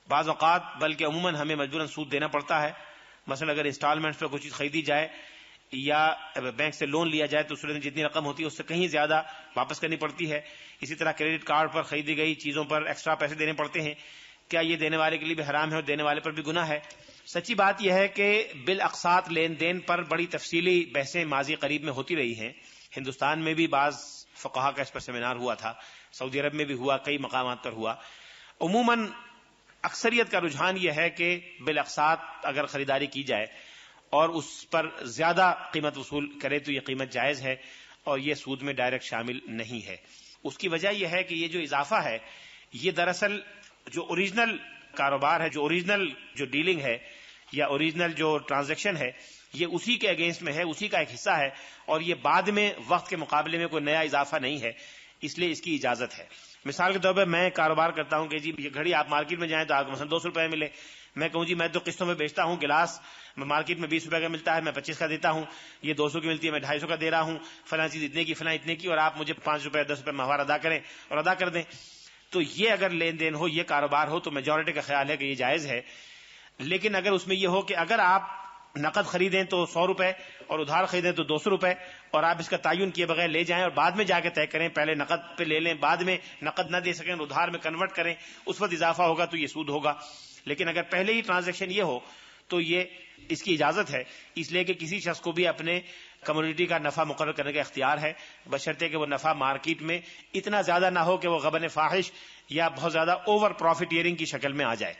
بعض اوقات بلکہ عموماً ہمیں مجبوراً سود دینا پڑتا ہے. مثلا اگر انسٹالمنٹس پہ کوئی چیز خریدی جائے یا بینک سے لون لیا جائے تو اس میں جتنی رقم ہوتی ہے اس سے کہیں زیادہ واپس کرنی پڑتی ہے. اسی طرح کریڈٹ کارڈ پر خریدی گئی چیزوں پر ایکسٹرا پیسے دینے پڑتے ہیں. کیا یہ دینے والے کے لیے بھی حرام ہے اور دینے والے پر بھی گناہ ہے؟ سچی بات یہ ہے کہ بالاقساط لین دین پر بڑی تفصیلی بحثیں ماضی قریب میں ہوتی رہی ہیں. ہندوستان میں بھی بعض فقہا کا اس پر سیمینار ہوا تھا، سعودی عرب میں بھی ہوا، کئی مقامات پر ہوا. عموماً اکثریت کا رجحان یہ ہے کہ بالاقساط اگر خریداری کی جائے اور اس پر زیادہ قیمت وصول کرے تو یہ قیمت جائز ہے اور یہ سود میں ڈائریکٹ شامل نہیں ہے. اس کی وجہ یہ ہے کہ یہ جو اضافہ ہے یہ دراصل جو اوریجنل کاروبار ہے، جو اوریجنل جو ڈیلنگ ہے یا اوریجنل جو ٹرانزیکشن ہے، یہ اسی کے اگینسٹ میں ہے، اسی کا ایک حصہ ہے اور یہ بعد میں وقت کے مقابلے میں کوئی نیا اضافہ نہیں ہے، اس لیے اس کی اجازت ہے. مثال کے طور پہ میں کاروبار کرتا ہوں کہ جی یہ گھڑی آپ مارکیٹ میں جائیں تو آپ کو مثلا 200 روپے ملے. میں کہوں جی میں تو قسطوں میں بیچتا ہوں، گلاس مارکیٹ میں 20 روپے کا ملتا ہے، میں 25 کا دیتا ہوں، یہ 200 کی ملتی ہے، میں 250 کا دے رہا ہوں، فلاں چیز اتنے کی، فلاں اتنے کی، اور آپ مجھے 5 روپے 10 روپے ماہوار ادا کریں اور ادا کر دیں. تو یہ اگر لین دین ہو، یہ کاروبار ہو تو میجورٹی کا خیال ہے کہ یہ جائز ہے. لیکن اگر اس میں یہ ہو کہ اگر آپ نقد خریدیں تو 100 روپے اور ادھار خریدیں تو 200 روپے اور آپ اس کا تعین کیے بغیر لے جائیں اور بعد میں جا کے طے کریں، پہلے نقد پہ لے لیں، بعد میں نقد نہ دے سکیں ادھار میں کنورٹ کریں، اس وقت اضافہ ہوگا تو یہ سود ہوگا. لیکن اگر پہلے ہی ٹرانزیکشن یہ ہو تو یہ اس کی اجازت ہے، اس لیے کہ کسی شخص کو بھی اپنے کمیونٹی کا نفع مقرر کرنے کا اختیار ہے، بشرطے کہ وہ نفع مارکیٹ میں اتنا زیادہ نہ ہو کہ وہ غبن فاحش یا بہت زیادہ اوور پروفیٹیئرنگ کی شکل میں آ جائے.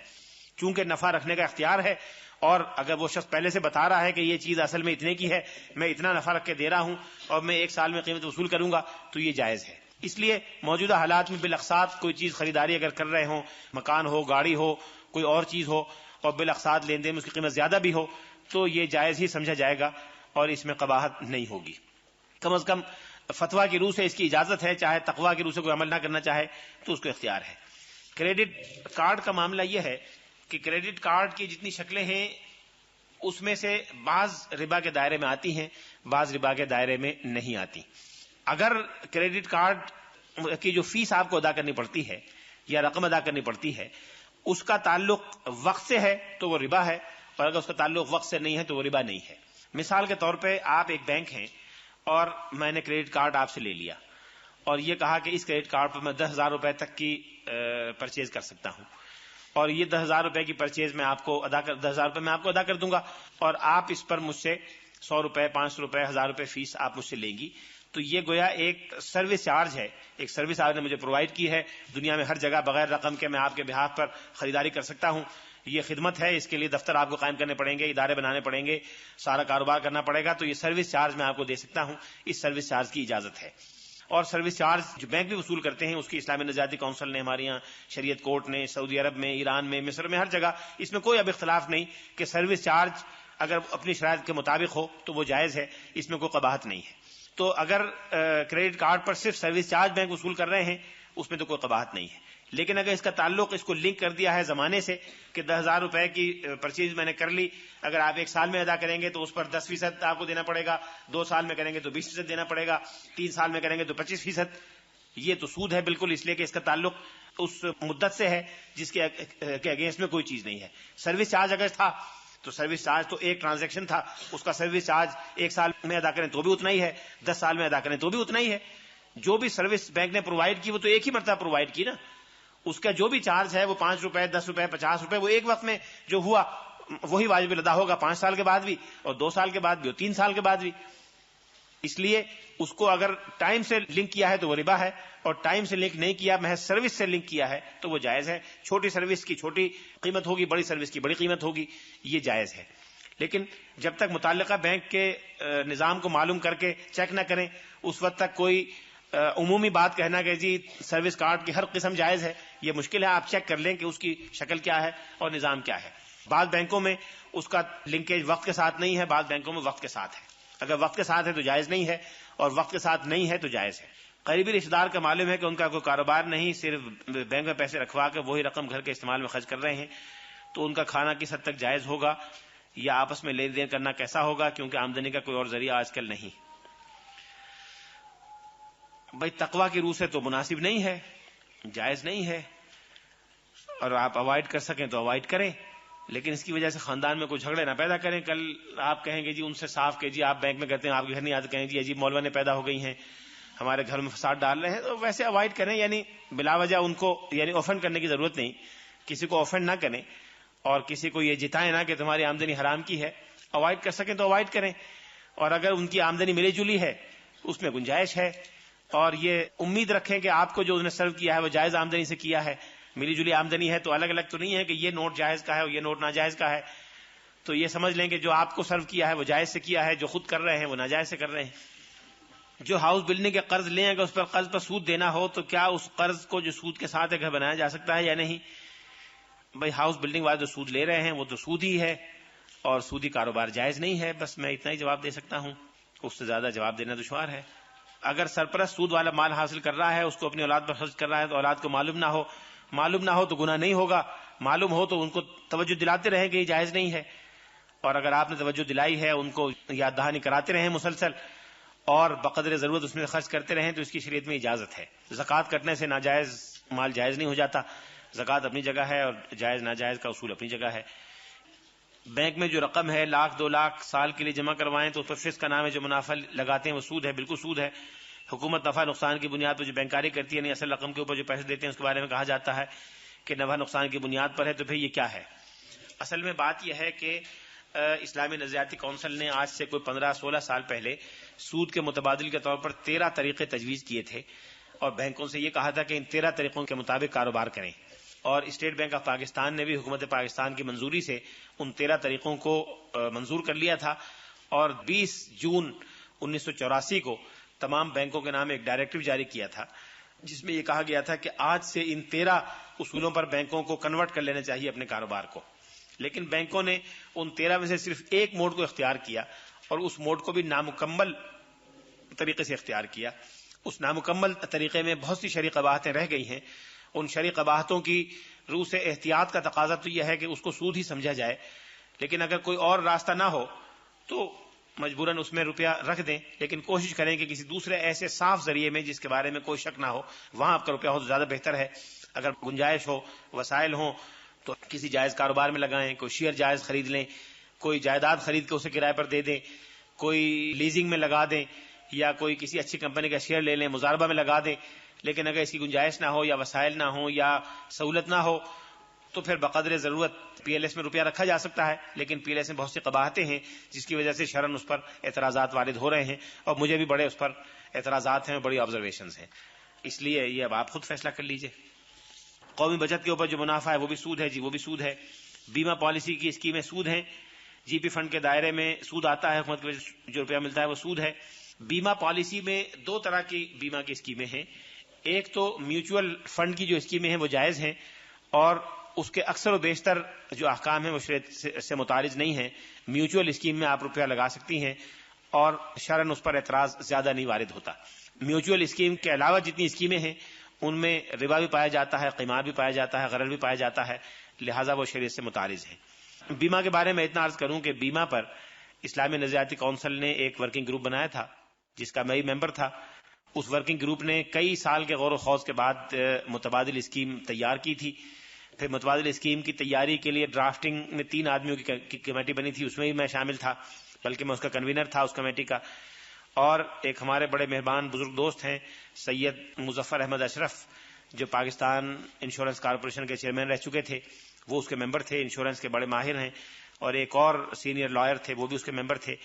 چونکہ نفع رکھنے کا اختیار ہے اور اگر وہ شخص پہلے سے بتا رہا ہے کہ یہ چیز اصل میں اتنے کی ہے، میں اتنا نفع رکھ کے دے رہا ہوں اور میں 1 سال میں قیمت وصول کروں گا، تو یہ جائز ہے. اس لیے موجودہ حالات میں بالاقساط کوئی چیز خریداری اگر کر رہے ہوں، مکان ہو، گاڑی ہو، کوئی اور چیز ہو، اور بالاقساط لین دین میں اس کی قیمت زیادہ بھی ہو تو یہ جائز ہی سمجھا جائے گا اور اس میں قباحت نہیں ہوگی. کم از کم فتویٰ کی روح سے اس کی اجازت ہے، چاہے تقویٰ کی روح سے کوئی عمل نہ کرنا چاہے تو اس کو اختیار ہے. کریڈٹ کارڈ کا معاملہ یہ ہے کہ کریڈٹ کارڈ کی جتنی شکلیں ہیں اس میں سے بعض ربا کے دائرے میں آتی ہیں، بعض ربا کے دائرے میں نہیں آتی. اگر کریڈٹ کارڈ کی جو فیس آپ کو ادا کرنی پڑتی ہے یا رقم ادا کرنی پڑتی ہے اس کا تعلق وقت سے ہے تو وہ ربا ہے، اور اگر اس کا تعلق وقت سے نہیں ہے تو وہ ربا نہیں ہے. مثال کے طور پہ آپ ایک بینک ہیں اور میں نے کریڈٹ کارڈ آپ سے لے لیا اور یہ کہا کہ اس کریڈٹ کارڈ پر میں 10,000 روپے تک کی پرچیز کر سکتا ہوں اور یہ 10,000 روپے کی پرچیز میں آپ کو 10,000 روپے میں آپ کو ادا کر دوں گا اور آپ اس پر مجھ سے 100 روپے 500 روپے 1,000 روپے فیس آپ مجھ سے لیں گی. تو یہ گویا ایک سروس چارج ہے، ایک سروس آپ نے مجھے پرووائڈ کی ہے. دنیا میں ہر جگہ بغیر رقم کے میں آپ کے بہاف پر خریداری کر سکتا ہوں. یہ خدمت ہے، اس کے لیے دفتر آپ کو قائم کرنے پڑیں گے، ادارے بنانے پڑیں گے، سارا کاروبار کرنا پڑے گا. تو یہ سروس چارج میں آپ کو دے سکتا ہوں، اس سروس چارج کی اجازت ہے. اور سروس چارج جو بینک بھی وصول کرتے ہیں اس کی اسلامی نظریاتی کونسل نے، ہمارے یہاں شریعت کورٹ نے، سعودی عرب میں، ایران میں، مصر میں، ہر جگہ اس میں کوئی اب اختلاف نہیں کہ سروس چارج اگر اپنی شرائط کے مطابق ہو تو وہ جائز ہے، اس میں کوئی قباحت نہیں ہے. تو اگر کریڈٹ کارڈ پر صرف سروس چارج بینک وصول کر رہے ہیں اس میں تو کوئی قباحت نہیں ہے. لیکن اگر اس کا تعلق اس کو لنک کر دیا ہے زمانے سے کہ 10,000 روپے کی پرچیز میں نے کر لی، اگر آپ 1 سال میں ادا کریں گے تو اس پر 10% آپ کو دینا پڑے گا، 2 سال میں کریں گے تو 20% دینا پڑے گا، 3 سال میں کریں گے تو 25%. یہ تو سود ہے بالکل، اس لیے کہ اس کا تعلق اس مدت سے ہے جس کے اگینسٹ میں کوئی چیز نہیں ہے. سروس چارج اگر تھا تو سروس چارج تو ایک ٹرانزیکشن تھا، اس کا سروس چارج 1 سال میں ادا کریں تو بھی اتنا ہی ہے، 10 سال میں ادا کریں تو بھی اتنا ہی ہے. جو بھی سروس بینک نے پرووائڈ کی وہ تو ایک ہی مرتبہ پرووائڈ کی نا، اس کا جو بھی چارج ہے وہ 5 روپے 10 روپے 50 روپے وہ ایک وقت میں جو ہوا وہی واجب الادا ہوگا، 5 سال کے بعد بھی اور 2 سال کے بعد بھی اور 3 سال کے بعد بھی. اس لیے اس کو اگر ٹائم سے لنک کیا ہے تو وہ ربا ہے اور ٹائم سے لنک نہیں کیا، محض سروس سے لنک کیا ہے تو وہ جائز ہے. چھوٹی سروس کی چھوٹی قیمت ہوگی، بڑی سروس کی بڑی قیمت ہوگی، یہ جائز ہے. لیکن جب تک متعلقہ بینک کے نظام کو معلوم کر کے چیک نہ کریں اس وقت تک کوئی عمومی بات کہنا کہ جی سروس کارڈ کی ہر قسم جائز ہے یہ مشکل ہے. آپ چیک کر لیں کہ اس کی شکل کیا ہے اور نظام کیا ہے. بعض بینکوں میں اس کا لنکیج وقت کے ساتھ نہیں ہے، بعض بینکوں میں وقت کے ساتھ ہے. اگر وقت کے ساتھ ہے تو جائز نہیں ہے اور وقت کے ساتھ نہیں ہے تو جائز ہے. قریبی رشتہ دار کا معلوم ہے کہ ان کا کوئی کاروبار نہیں، صرف بینک میں پیسے رکھوا کے وہی رقم گھر کے استعمال میں خرچ کر رہے ہیں، تو ان کا کھانا کس حد تک جائز ہوگا یا آپس میں لین دین کرنا کیسا ہوگا، کیونکہ آمدنی کا کوئی اور ذریعہ آج کل نہیں. بھائی تقویٰ کی روح سے تو مناسب نہیں ہے، جائز نہیں ہے. اور آپ اوائڈ کر سکیں تو اوائڈ کریں، لیکن اس کی وجہ سے خاندان میں کوئی جھگڑے نہ پیدا کریں. کل آپ کہیں گے جی ان سے صاف کہ جی آپ بینک میں کرتے ہیں، آپ کے گھر نہیں آتے، کہیں جی عجیب مولوانے پیدا ہو گئی ہیں، ہمارے گھر میں فساد ڈال رہے ہیں. تو ویسے اوائڈ کریں، یعنی بلا وجہ ان کو یعنی اوفینڈ کرنے کی ضرورت نہیں، کسی کو اوفینڈ نہ کریں اور کسی کو یہ جتائیں نہ کہ تمہاری آمدنی حرام کی ہے. اوائڈ کر سکیں تو اوائڈ کریں، اور اگر ان کی آمدنی ملی جلی ہے اس میں گنجائش ہے، اور یہ امید رکھیں کہ آپ کو جو انہوں نے سرو کیا ہے وہ جائز آمدنی سے کیا ہے. ملی جلی آمدنی ہے تو الگ الگ تو نہیں ہے کہ یہ نوٹ جائز کا ہے اور یہ نوٹ ناجائز کا ہے. تو یہ سمجھ لیں کہ جو آپ کو سرو کیا ہے وہ جائز سے کیا ہے، جو خود کر رہے ہیں وہ ناجائز سے کر رہے ہیں. جو ہاؤس بلڈنگ کے قرض لیں اگر اس پر قرض پر سود دینا ہو تو کیا اس قرض کو جو سود کے ساتھ گھر بنایا جا سکتا ہے یا نہیں؟ بھائی ہاؤس بلڈنگ والے جو سود لے رہے ہیں وہ تو سود ہی ہے اور سودی کاروبار جائز نہیں ہے. بس میں اتنا ہی جواب دے سکتا ہوں، اس سے زیادہ جواب دینا دشوار ہے. اگر سرپرست سود والا مال حاصل کر رہا ہے، اس کو اپنی اولاد پر خرچ کر رہا ہے تو اولاد کو معلوم نہ ہو تو گناہ نہیں ہوگا، معلوم ہو تو ان کو توجہ دلاتے رہیں کہ یہ جائز نہیں ہے. اور اگر آپ نے توجہ دلائی ہے، ان کو یاد دہانی کراتے رہیں مسلسل اور بقدر ضرورت اس میں خرچ کرتے رہیں تو اس کی شریعت میں اجازت ہے. زکوٰۃ کٹنے سے ناجائز مال جائز نہیں ہو جاتا. زکوٰۃ اپنی جگہ ہے اور جائز ناجائز کا اصول اپنی جگہ ہے. بینک میں جو رقم ہے 1,00,000 2,00,000 سال کے لیے جمع کروائیں تو اس پر فسق کا نام ہے، جو منافع لگاتے ہیں وہ سود ہے، بالکل سود ہے. حکومت نفع نقصان کی بنیاد پر جو بینکاری کرتی ہے، نہیں اصل رقم کے اوپر جو پیسے دیتے ہیں اس کے بارے میں کہا جاتا ہے کہ نفع نقصان کی بنیاد پر ہے. تو پھر یہ کیا ہے؟ اصل میں بات یہ ہے کہ اسلامی نظریاتی کونسل نے آج سے کوئی 15-16 سال پہلے سود کے متبادل کے طور پر 13 طریقے تجویز کیے تھے اور بینکوں سے یہ کہا تھا کہ ان 13 طریقوں کے مطابق کاروبار کریں. اور اسٹیٹ بینک آف پاکستان نے بھی حکومت پاکستان کی منظوری سے ان 13 طریقوں کو منظور کر لیا تھا اور 20 جون 1984 کو تمام بینکوں کے نام ایک ڈائریکٹو جاری کیا تھا جس میں یہ کہا گیا تھا کہ آج سے ان 13 اصولوں پر بینکوں کو کنورٹ کر لینا چاہیے اپنے کاروبار کو. لیکن بینکوں نے ان 13 میں سے صرف ایک موڈ کو اختیار کیا اور اس موڈ کو بھی نامکمل طریقے سے اختیار کیا. اس نامکمل طریقے میں بہت سی شرعی قباحتیں رہ گئی ہیں. ان شرعی قباحتوں کی روح سے احتیاط کا تقاضا تو یہ ہے کہ اس کو سود ہی سمجھا جائے، لیکن اگر کوئی اور راستہ نہ ہو تو مجبوراً اس میں روپیہ رکھ دیں، لیکن کوشش کریں کہ کسی دوسرے ایسے صاف ذریعے میں جس کے بارے میں کوئی شک نہ ہو وہاں آپ کا روپیہ ہو تو زیادہ بہتر ہے. اگر گنجائش ہو، وسائل ہوں تو کسی جائز کاروبار میں لگائیں، کوئی شیئر جائز خرید لیں، کوئی جائیداد خرید کے اسے کرائے پر دے دیں، کوئی لیزنگ میں لگا دیں یا کوئی کسی اچھی کمپنی کا شیئر لے لیں، مضاربہ میں لگا دیں. لیکن اگر اس کی گنجائش نہ ہو یا وسائل نہ ہو یا سہولت نہ ہو تو پھر بقدر ضرورت پی ایل ایس میں روپیہ رکھا جا سکتا ہے. لیکن پی ایل ایس میں بہت سی قباحتیں ہیں جس کی وجہ سے شرعاً اس پر اعتراضات وارد ہو رہے ہیں اور مجھے بھی بڑے اس پر اعتراضات ہیں، بڑی آبزرویشنز ہیں. اس لیے یہ اب آپ خود فیصلہ کر لیجئے. قومی بچت کے اوپر جو منافع ہے وہ بھی سود ہے جی، وہ بھی سود ہے. بیمہ پالیسی کی اسکیمیں سود ہیں. جی پی فنڈ کے دائرے میں سود آتا ہے، حکومت کی وجہ سے جو روپیہ ملتا ہے وہ سود ہے. بیمہ پالیسی میں 2 طرح کی بیمہ کی اسکیمیں ہیں. ایک تو میوچول فنڈ کی جو اسکیمیں ہیں وہ جائز ہیں اور اس کے اکثر و بیشتر جو احکام ہیں وہ شریعت سے متعارض نہیں ہیں. میوچول اسکیم میں آپ روپیہ لگا سکتی ہیں اور شرعاً اس پر اعتراض زیادہ نہیں وارد ہوتا. میوچول اسکیم کے علاوہ جتنی اسکیمیں ہیں ان میں ربا بھی پایا جاتا ہے، قمار بھی پایا جاتا ہے، غرر بھی پایا جاتا ہے، لہٰذا وہ شریعت سے متعارض ہیں. بیمہ کے بارے میں اتنا عرض کروں کہ بیمہ پر اسلامی نظریاتی کونسل نے ایک ورکنگ گروپ بنایا تھا جس کا میں ممبر تھا. اس ورکنگ گروپ نے کئی سال کے غور و خوض کے بعد متبادل اسکیم تیار کی تھی. پھر متبادل اسکیم کی تیاری کے لیے ڈرافٹنگ میں 3 آدمیوں کی کمیٹی بنی تھی، اس میں بھی میں شامل تھا، بلکہ میں اس کا کنوینر تھا اس کمیٹی کا. اور ایک ہمارے بڑے مہربان بزرگ دوست ہیں سید مظفر احمد اشرف جو پاکستان انشورنس کارپوریشن کے چیئرمین رہ چکے تھے، وہ اس کے ممبر تھے، انشورنس کے بڑے ماہر ہیں. اور ایک اور سینئر لائر تھے، وہ بھی اس کے ممبر تھے.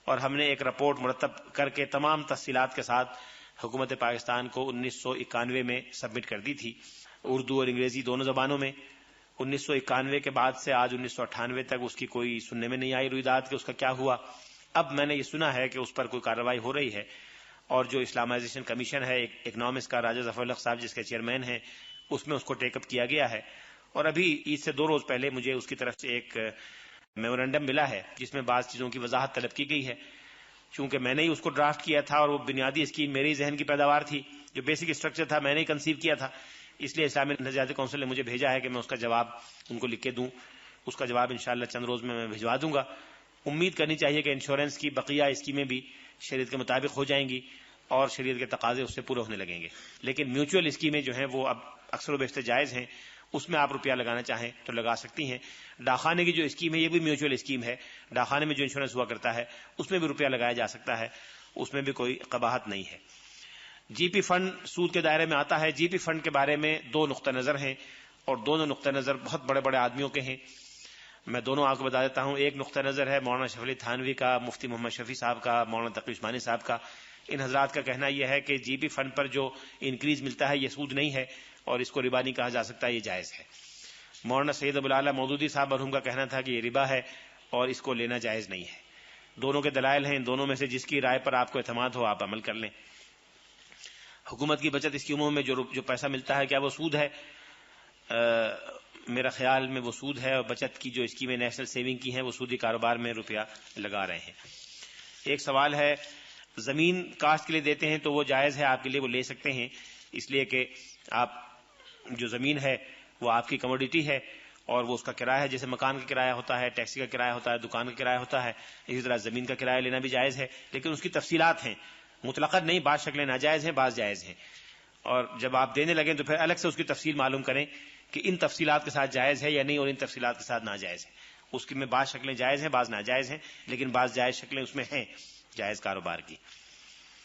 اور ہم نے ایک رپورٹ مرتب کر کے تمام تفصیلات کے ساتھ حکومت پاکستان کو 1991 میں سبمٹ کر دی تھی، اردو اور انگریزی دونوں زبانوں میں. 1991 کے بعد سے آج 1998 تک اس کی کوئی سننے میں نہیں آئی رویداد کہ اس کا کیا ہوا. اب میں نے یہ سنا ہے کہ اس پر کوئی کارروائی ہو رہی ہے اور جو اسلامائزیشن کمیشن ہے اکنامکس کا، راجہ ظفر الحق صاحب جس کے چیئرمین ہیں، اس میں اس کو ٹیک اپ کیا گیا ہے. اور ابھی عید سے 2 روز پہلے مجھے اس کی طرف سے ایک میمورنڈم ملا ہے جس میں بعض چیزوں کی وضاحت طلب کی گئی ہے. چونکہ میں نے ہی اس کو ڈرافٹ کیا تھا اور وہ بنیادی اسکیم میری ذہن کی پیداوار تھی، جو بیسک اسٹرکچر تھا میں نے ہی کنسیو کیا تھا، اس لیے اسلامی نظریاتی کونسل نے مجھے بھیجا ہے کہ میں اس کا جواب ان کو لکھ کے دوں. اس کا جواب انشاءاللہ چند روز میں بھجوا دوں گا. امید کرنی چاہیے کہ انشورنس کی بقیہ اسکیمیں بھی شریعت کے مطابق ہو جائیں گی اور شریعت کے تقاضے اس سے پورے ہونے لگیں گے. لیکن میوچول اسکیمیں جو ہیں وہ اب اکثر و بیشتر جائز ہیں اس میں آپ روپیہ لگانا چاہیں تو لگا سکتی ہیں. ڈاکخانے کی جو اسکیم ہے یہ بھی میوچل اسکیم ہے. ڈاکخانے میں جو انشورنس ہوا کرتا ہے اس میں بھی روپیہ لگایا جا سکتا ہے, اس میں بھی کوئی قباحت نہیں ہے. جی پی فنڈ سود کے دائرے میں آتا ہے. جی پی فنڈ کے بارے میں دو نقطہ نظر ہیں اور دونوں نقطہ نظر بہت بڑے بڑے آدمیوں کے ہیں. میں دونوں آپ کو بتا دیتا ہوں. ایک نقطہ نظر ہے مولانا شفیع علی تھانوی کا, مفتی محمد شفیع صاحب کا, مولانا تقی عثمانی صاحب کا. ان حضرات کا کہنا یہ ہے کہ جی پی فنڈ پر جو انکریز ملتا ہے یہ سود نہیں ہے اور اس کو ربا نہیں کہا جا سکتا, یہ جائز ہے. مولانا سید ابو الاعلی مودودی صاحب مرحوم کا کہنا تھا کہ یہ ربا ہے اور اس کو لینا جائز نہیں ہے. دونوں کے دلائل ہیں, ان دونوں میں سے جس کی رائے پر آپ کو اعتماد ہو آپ عمل کر لیں. حکومت کی بچت اسکیموں میں جو پیسہ ملتا ہے کیا وہ سود ہے؟ میرا خیال میں وہ سود ہے, اور بچت کی جو اسکیمیں نیشنل سیونگ کی ہیں وہ سودی کاروبار میں روپیہ لگا رہے ہیں. ایک سوال ہے, زمین کاشت کے لیے دیتے ہیں تو وہ جائز ہے آپ کے لیے, وہ لے سکتے ہیں, اس لیے کہ آپ جو زمین ہے وہ آپ کی کموڈیٹی ہے اور وہ اس کا کرایہ ہے. جیسے مکان کا کرایہ ہوتا ہے, ٹیکسی کا کرایہ ہوتا ہے, دکان کا کرایہ ہوتا ہے, اسی طرح زمین کا کرایہ لینا بھی جائز ہے. لیکن اس کی تفصیلات ہیں, مطلقاً نہیں, بعض شکلیں ناجائز ہیں, بعض جائز ہیں. اور جب آپ دینے لگیں تو پھر الگ سے اس کی تفصیل معلوم کریں کہ ان تفصیلات کے ساتھ جائز ہے یا نہیں اور ان تفصیلات کے ساتھ ناجائز ہے. اس کی میں بعض شکلیں جائز ہیں, بعض ناجائز ہیں, لیکن بعض جائز شکلیں اس میں ہیں جائز کاروبار کی.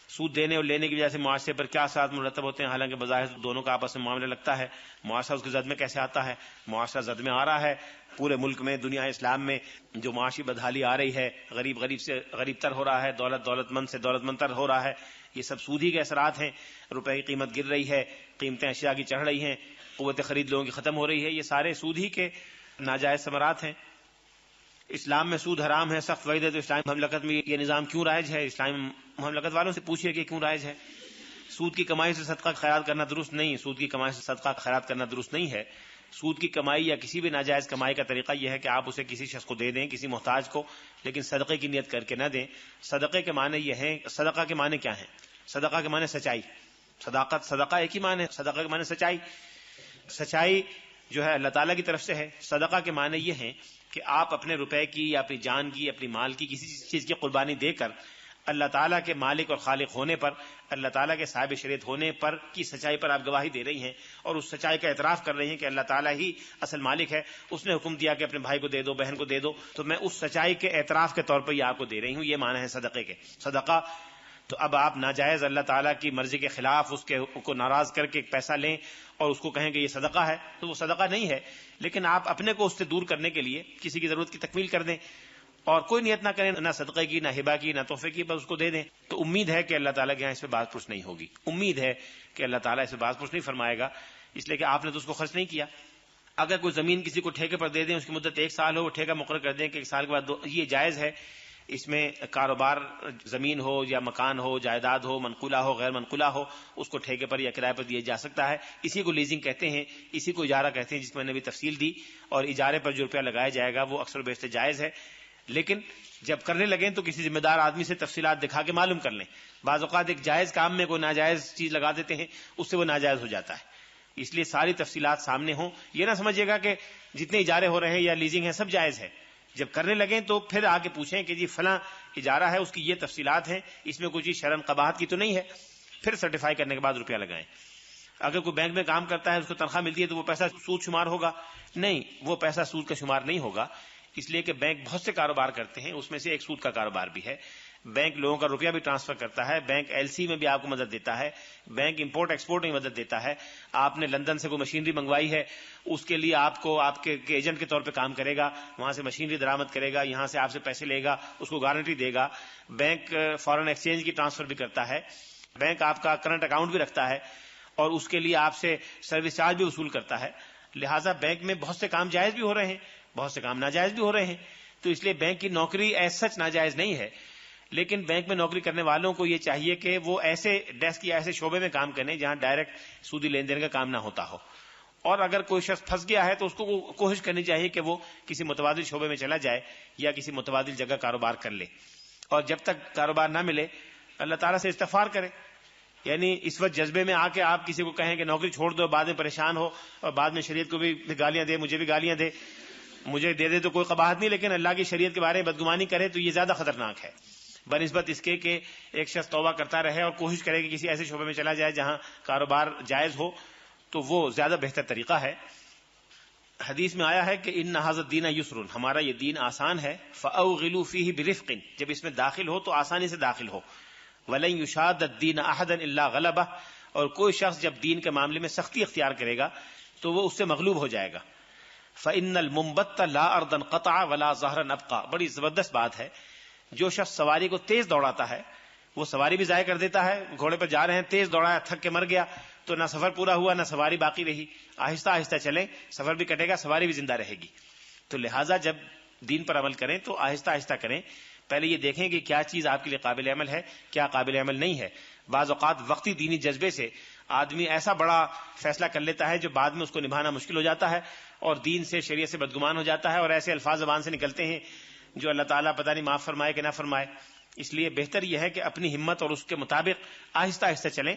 سود دینے اور لینے کی وجہ سے معاشرے پر کیا اثرات مرتب ہوتے ہیں؟ حالانکہ بظاہر دونوں کا آپس میں معاملہ لگتا ہے. معاشرہ اس کی زد میں کیسے آتا ہے؟ معاشرہ زد میں آ رہا ہے پورے ملک میں, دنیا اسلام میں جو معاشی بدحالی آ رہی ہے, غریب غریب سے غریب تر ہو رہا ہے, دولت مند سے دولت مند تر ہو رہا ہے, یہ سب سودی کے اثرات ہیں. روپے کی قیمت گر رہی ہے, قیمتیں اشیاء کی چڑھ رہی ہیں, قوت خرید لوگوں کی ختم ہو رہی ہے, یہ سارے سود ہی کے ناجائز ثمرات ہیں. اسلام میں سود حرام ہے, سخت وعید ہے, تو اسلامی مملکت میں یہ نظام کیوں رائج ہے؟ اسلامی مملکت والوں سے پوچھئے کہ کیوں رائج ہے. سود کی کمائی سے صدقہ خیرات کرنا درست نہیں, سود کی کمائی سے صدقہ خیرات کرنا درست نہیں ہے. سود کی کمائی یا کسی بھی ناجائز کمائی کا طریقہ یہ ہے کہ آپ اسے کسی شخص کو دے دیں, کسی محتاج کو, لیکن صدقے کی نیت کر کے نہ دیں. صدقے کے معنی یہ ہیں, صدقہ کے معنی کیا ہیں؟ صدقہ کے معنی سچائی, صداقت, صدقہ ایک ہی معنی ہے, صدقہ کے معنی سچائی. سچائی جو ہے اللہ تعالیٰ کی طرف سے ہے. صدقہ کے معنی یہ ہیں کہ آپ اپنے روپے کی یا اپنی جان کی, اپنی مال کی, کسی چیز کی قربانی دے کر اللہ تعالیٰ کے مالک اور خالق ہونے پر, اللہ تعالیٰ کے صاحب شریعت ہونے پر کی سچائی پر آپ گواہی دے رہی ہیں اور اس سچائی کا اعتراف کر رہی ہیں کہ اللہ تعالیٰ ہی اصل مالک ہے. اس نے حکم دیا کہ اپنے بھائی کو دے دو, بہن کو دے دو, تو میں اس سچائی کے اعتراف کے طور پر یہ آپ کو دے رہی ہوں. یہ معنی ہے صدقے کے. صدقہ تو اب آپ ناجائز اللہ تعالیٰ کی مرضی کے خلاف اس کے کو ناراض کر کے ایک پیسہ لیں اور اس کو کہیں کہ یہ صدقہ ہے, تو وہ صدقہ نہیں ہے. لیکن آپ اپنے کو اس سے دور کرنے کے لیے کسی کی ضرورت کی تکمیل کر دیں اور کوئی نیت نہ کریں, نہ صدقے کی, نہ ہبہ کی, نہ تحفے کی, بس اس کو دے دیں, تو امید ہے کہ اللہ تعالیٰ کے یہاں اس پہ باز پرس نہیں ہوگی. امید ہے کہ اللہ تعالیٰ اس پہ باز پرس نہیں فرمائے گا, اس لیے کہ آپ نے تو اس کو خرچ نہیں کیا. اگر کوئی زمین کسی کو ٹھیکے پر دے دیں, اس کی مدت 1 سال ہو, وہ ٹھیکہ مقرر کر دیں کہ 1 سال کے بعد یہ جائز ہے. اس میں کاروبار, زمین ہو یا مکان ہو, جائیداد ہو, منقولہ ہو, غیر منقولہ ہو, اس کو ٹھیکے پر یا کرائے پر دیا جا سکتا ہے. اسی کو لیزنگ کہتے ہیں, اسی کو اجارہ کہتے ہیں, جس میں نے بھی تفصیل دی. اور اجارے پر جو روپیہ لگایا جائے گا وہ اکثر و بیشتر جائز ہے, لیکن جب کرنے لگیں تو کسی ذمہ دار آدمی سے تفصیلات دکھا کے معلوم کر لیں. بعض اوقات ایک جائز کام میں کوئی ناجائز چیز لگا دیتے ہیں, اس سے وہ ناجائز ہو جاتا ہے. اس لیے ساری تفصیلات سامنے ہوں. یہ نہ سمجھیے گا کہ جتنے اجارے ہو رہے ہیں یا لیزنگ ہے سب جائز ہے. جب کرنے لگیں تو پھر آ کے پوچھیں کہ جی فلاں اجارہ ہے, اس کی یہ تفصیلات ہیں, اس میں کوئی چیز شرعاً قباحت کی تو نہیں ہے, پھر سرٹیفائی کرنے کے بعد روپیہ لگائیں. اگر کوئی بینک میں کام کرتا ہے, اس کو تنخواہ ملتی ہے, تو وہ پیسہ سود شمار ہوگا؟ نہیں, وہ پیسہ سود کا شمار نہیں ہوگا, اس لیے کہ بینک بہت سے کاروبار کرتے ہیں, اس میں سے ایک سود کا کاروبار بھی ہے. بینک لوگوں کا روپیہ بھی ٹرانسفر کرتا ہے, بینک ایل سی میں بھی آپ کو مدد دیتا ہے, بینک امپورٹ ایکسپورٹ میں مدد دیتا ہے. آپ نے لندن سے کوئی مشینری منگوائی ہے, اس کے لیے آپ کو آپ کے ایجنٹ کے طور پہ کام کرے گا, وہاں سے مشینری درآمد کرے گا, یہاں سے آپ سے پیسے لے گا, اس کو گارنٹی دے گا. بینک فارن ایکسچینج کی ٹرانسفر بھی کرتا ہے, بینک آپ کا کرنٹ اکاؤنٹ بھی رکھتا ہے اور اس کے لیے آپ سے سروس چارج بھی وصول کرتا ہے. لہٰذا بینک میں بہت سے کام جائز بھی ہو رہے ہیں, بہت سے کام ناجائز بھی ہو رہے ہیں. تو اس لیے بینک کی نوکری ایز سچ ناجائز نہیں ہے, لیکن بینک میں نوکری کرنے والوں کو یہ چاہیے کہ وہ ایسے ڈیسک یا ایسے شعبے میں کام کریں جہاں ڈائریکٹ سودی لین دین کا کام نہ ہوتا ہو. اور اگر کوئی شخص پھنس گیا ہے تو اس کو کوشش کرنی چاہیے کہ وہ کسی متبادل شعبے میں چلا جائے یا کسی متبادل جگہ کاروبار کر لے, اور جب تک کاروبار نہ ملے اللہ تعالیٰ سے استغفار کرے. یعنی اس وقت جذبے میں آ کے آپ کسی کو کہیں کہ نوکری چھوڑ دو, بعد میں پریشان ہو اور بعد میں شریعت کو بھی گالیاں دے, مجھے بھی گالیاں دے, مجھے دے دے تو کوئی قباحت نہیں, لیکن اللہ کی شریعت کے بارے میں بدگمانی کرے تو یہ زیادہ خطرناک ہے بنسبت اس کے کہ ایک شخص توبہ کرتا رہے اور کوشش کرے کہ کسی ایسے شعبے میں چلا جائے جہاں کاروبار جائز ہو, تو وہ زیادہ بہتر طریقہ ہے. حدیث میں آیا ہے کہ ان ھذا الدین یسر، ہمارا یہ دین آسان ہے، فاوغلوا فیہ برفق، جب اس میں داخل ہو تو آسانی سے داخل ہو، ولن یشاد الدین احدا الا غلبہ، اور کوئی شخص جب دین کے معاملے میں سختی اختیار کرے گا تو وہ اس سے مغلوب ہو جائے گا۔ فإن المنبت لا ارضا قطع ولا ظہرا ابقى، بڑی زبردست بات ہے، جو شخص سواری کو تیز دوڑاتا ہے وہ سواری بھی ضائع کر دیتا ہے، گھوڑے پر جا رہے ہیں، تیز دوڑایا، تھک کے مر گیا تو نہ سفر پورا ہوا نہ سواری باقی رہی۔ آہستہ آہستہ چلیں، سفر بھی کٹے گا، سواری بھی زندہ رہے گی۔ تو لہٰذا جب دین پر عمل کریں تو آہستہ آہستہ کریں، پہلے یہ دیکھیں کہ کیا چیز آپ کے لیے قابل عمل ہے، کیا قابل عمل نہیں ہے۔ بعض اوقات وقتی دینی جذبے سے آدمی ایسا بڑا فیصلہ کر لیتا ہے جو بعد میں اس کو نبھانا مشکل ہو جاتا ہے اور دین سے، شریعت سے بدگمان ہو جاتا ہے، اور ایسے الفاظ زبان سے نکلتے ہیں جو اللہ تعالیٰ پتہ نہیں معاف فرمائے کہ نہ فرمائے۔ اس لیے بہتر یہ ہے کہ اپنی ہمت اور اس کے مطابق آہستہ آہستہ چلیں۔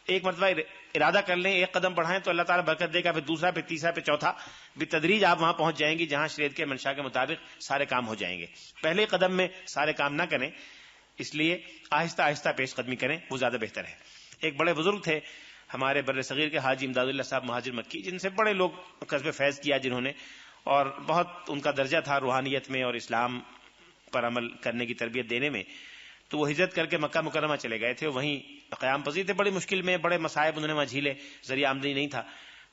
ایک مرتبہ ارادہ کر لیں، ایک قدم بڑھائیں تو اللہ تعالیٰ برکت دے گا، پھر دوسرا، پھر تیسرا، پھر چوتھا، بتدریج آپ وہاں پہنچ جائیں گے جہاں شریعت کے منشا کے مطابق سارے کام ہو جائیں گے۔ پہلے قدم میں سارے کام نہ کریں، اس لیے آہستہ آہستہ پیش قدمی کریں، وہ زیادہ بہتر ہے۔ ایک بڑے بزرگ تھے ہمارے بر صغیر کے، حاجی امداد اللہ صاحب مہاجر مکی، جن سے بڑے لوگ قصب فیض کیا جنہوں نے، اور بہت ان کا درجہ تھا روحانیت میں اور اسلام پر عمل کرنے کی تربیت دینے میں۔ تو وہ ہجرت کر کے مکہ مکرمہ چلے گئے تھے، وہیں قیام پذیر تھے، بڑی مشکل میں، بڑے مصائب انہوں نے وہاں جھیلے، ذریعہ آمدنی نہیں تھا۔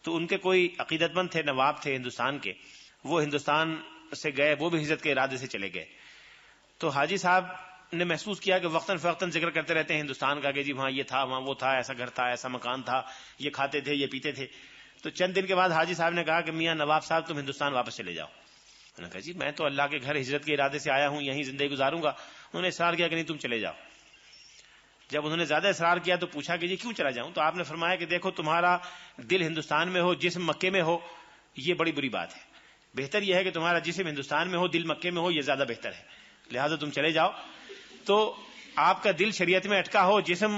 تو ان کے کوئی عقیدت مند تھے، نواب تھے ہندوستان کے، وہ ہندوستان سے گئے، وہ بھی ہجرت کے ارادے سے چلے گئے۔ تو حاجی صاحب نے محسوس کیا کہ وقتاً فوقتاً ذکر کرتے رہتے ہیں ہندوستان کا کہ جی وہاں یہ تھا، وہاں وہ تھا، ایسا گھر تھا، ایسا مکان تھا، یہ کھاتے تھے، یہ پیتے تھے۔ تو چند دن کے بعد حاجی صاحب نے کہا کہ میاں نواب صاحب تم ہندوستان واپس چلے جاؤ۔ انہوں نے کہا جی میں تو اللہ کے گھر ہجرت کے ارادے سے آیا ہوں، یہیں زندگی گزاروں گا۔ انہوں نے اصرار کیا کہ نہیں تم چلے جاؤ۔ جب انہوں نے زیادہ اصرار کیا تو پوچھا کہ جی کیوں چلا جاؤں؟ تو آپ نے فرمایا کہ دیکھو تمہارا دل ہندوستان میں ہو، جسم مکے میں ہو، یہ بڑی بری بات ہے۔ بہتر یہ ہے کہ تمہارا جسم ہندوستان میں ہو، دل مکے میں ہو، یہ زیادہ بہتر ہے، لہٰذا تم چلے جاؤ۔ تو آپ کا دل شریعت میں اٹکا ہو، جسم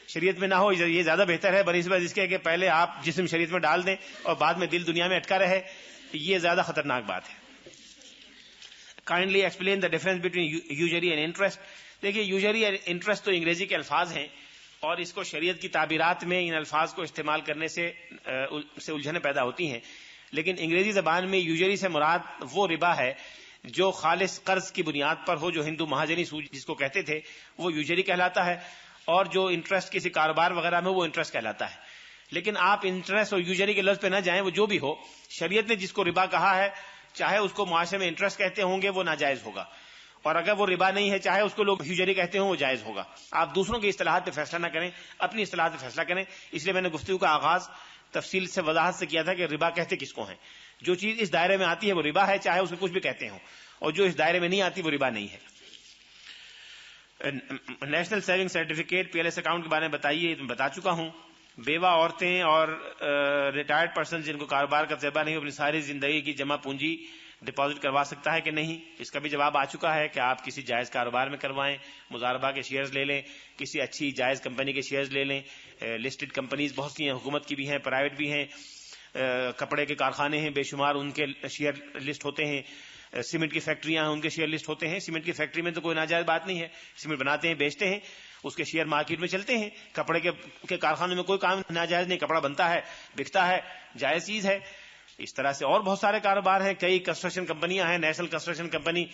شریعت میں نہ ہو، یہ زیادہ بہتر ہے بنسبت اس کے کہ پہلے آپ جسم شریعت میں ڈال دیں اور بعد میں دل دنیا میں اٹکا رہے، یہ زیادہ خطرناک بات ہے۔ Kindly explain the difference between usury and interest. دیکھیے یوزری اینڈ انٹرسٹ تو انگریزی کے الفاظ ہیں، اور اس کو شریعت کی تعبیرات میں ان الفاظ کو استعمال کرنے سے الجھنیں پیدا ہوتی ہیں، لیکن انگریزی زبان میں یوزری سے مراد وہ ربا ہے جو خالص قرض کی بنیاد پر ہو، جو ہندو مہاجنی سود جس کو کہتے تھے وہ یوزری کہلاتا ہے، اور جو انٹرسٹ کسی کاروبار وغیرہ میں وہ انٹرسٹ کہلاتا ہے۔ لیکن آپ انٹرسٹ اور یوزری کے لفظ پہ نہ جائیں، وہ جو بھی ہو، شریعت نے جس کو ربا کہا ہے، چاہے اس کو معاشرے میں انٹرسٹ کہتے ہوں گے وہ ناجائز ہوگا، اور اگر وہ ربا نہیں ہے، چاہے اس کو لوگ یوزری کہتے ہوں وہ جائز ہوگا۔ آپ دوسروں کی اصطلاحات پہ فیصلہ نہ کریں، اپنی اصطلاحات پہ فیصلہ کریں۔ اس لیے میں نے گفتگو کا آغاز تفصیل سے وضاحت سے کیا تھا کہ ربا کہتے کس کو ہیں۔ جو چیز اس دائرے میں آتی ہے وہ ربا ہے، چاہے اس کو کچھ بھی کہتے ہوں، اور جو اس دائرے میں نہیں آتی وہ ربا نہیں ہے۔ National saving certificate, P L S account کے بارے میں بتائیے، بتا چکا ہوں۔ بیوہ عورتیں اور ریٹائرڈ پرسن جن کو کاروبار کا تجربہ نہیں، اپنی ساری زندگی کی جمع پونجی ڈپازٹ کروا سکتا ہے کہ نہیں؟ اس کا بھی جواب آ چکا ہے کہ آپ کسی جائز کاروبار میں کروائیں، مضاربہ کے شیئرز لے لیں، کسی اچھی جائز کمپنی کے شیئرز لے لیں۔ لسٹڈ کمپنیز بہت سی ہیں، حکومت کی بھی ہیں، پرائیویٹ بھی ہیں، کپڑے کے کارخانے ہیں بے شمار، ان کے شیئر لسٹ ہوتے ہیں۔ سیمنٹ کی فیکٹریاں ہیں، ان کے شیئر لسٹ ہوتے ہیں۔ سیمنٹ کی فیکٹری میں تو کوئی ناجائز بات نہیں ہے، سیمنٹ بناتے ہیں، بیچتے ہیں، اس کے شیئر مارکیٹ میں چلتے ہیں۔ کپڑے کے کارخانے میں کوئی کام ناجائز نہیں، کپڑا بنتا ہے، بکتا ہے، جائز چیز ہے۔ اس طرح سے اور بہت سارے کاروبار ہیں، کئی کنسٹرکشن کمپنیاں ہیں، نیشنل کنسٹرکشن کمپنی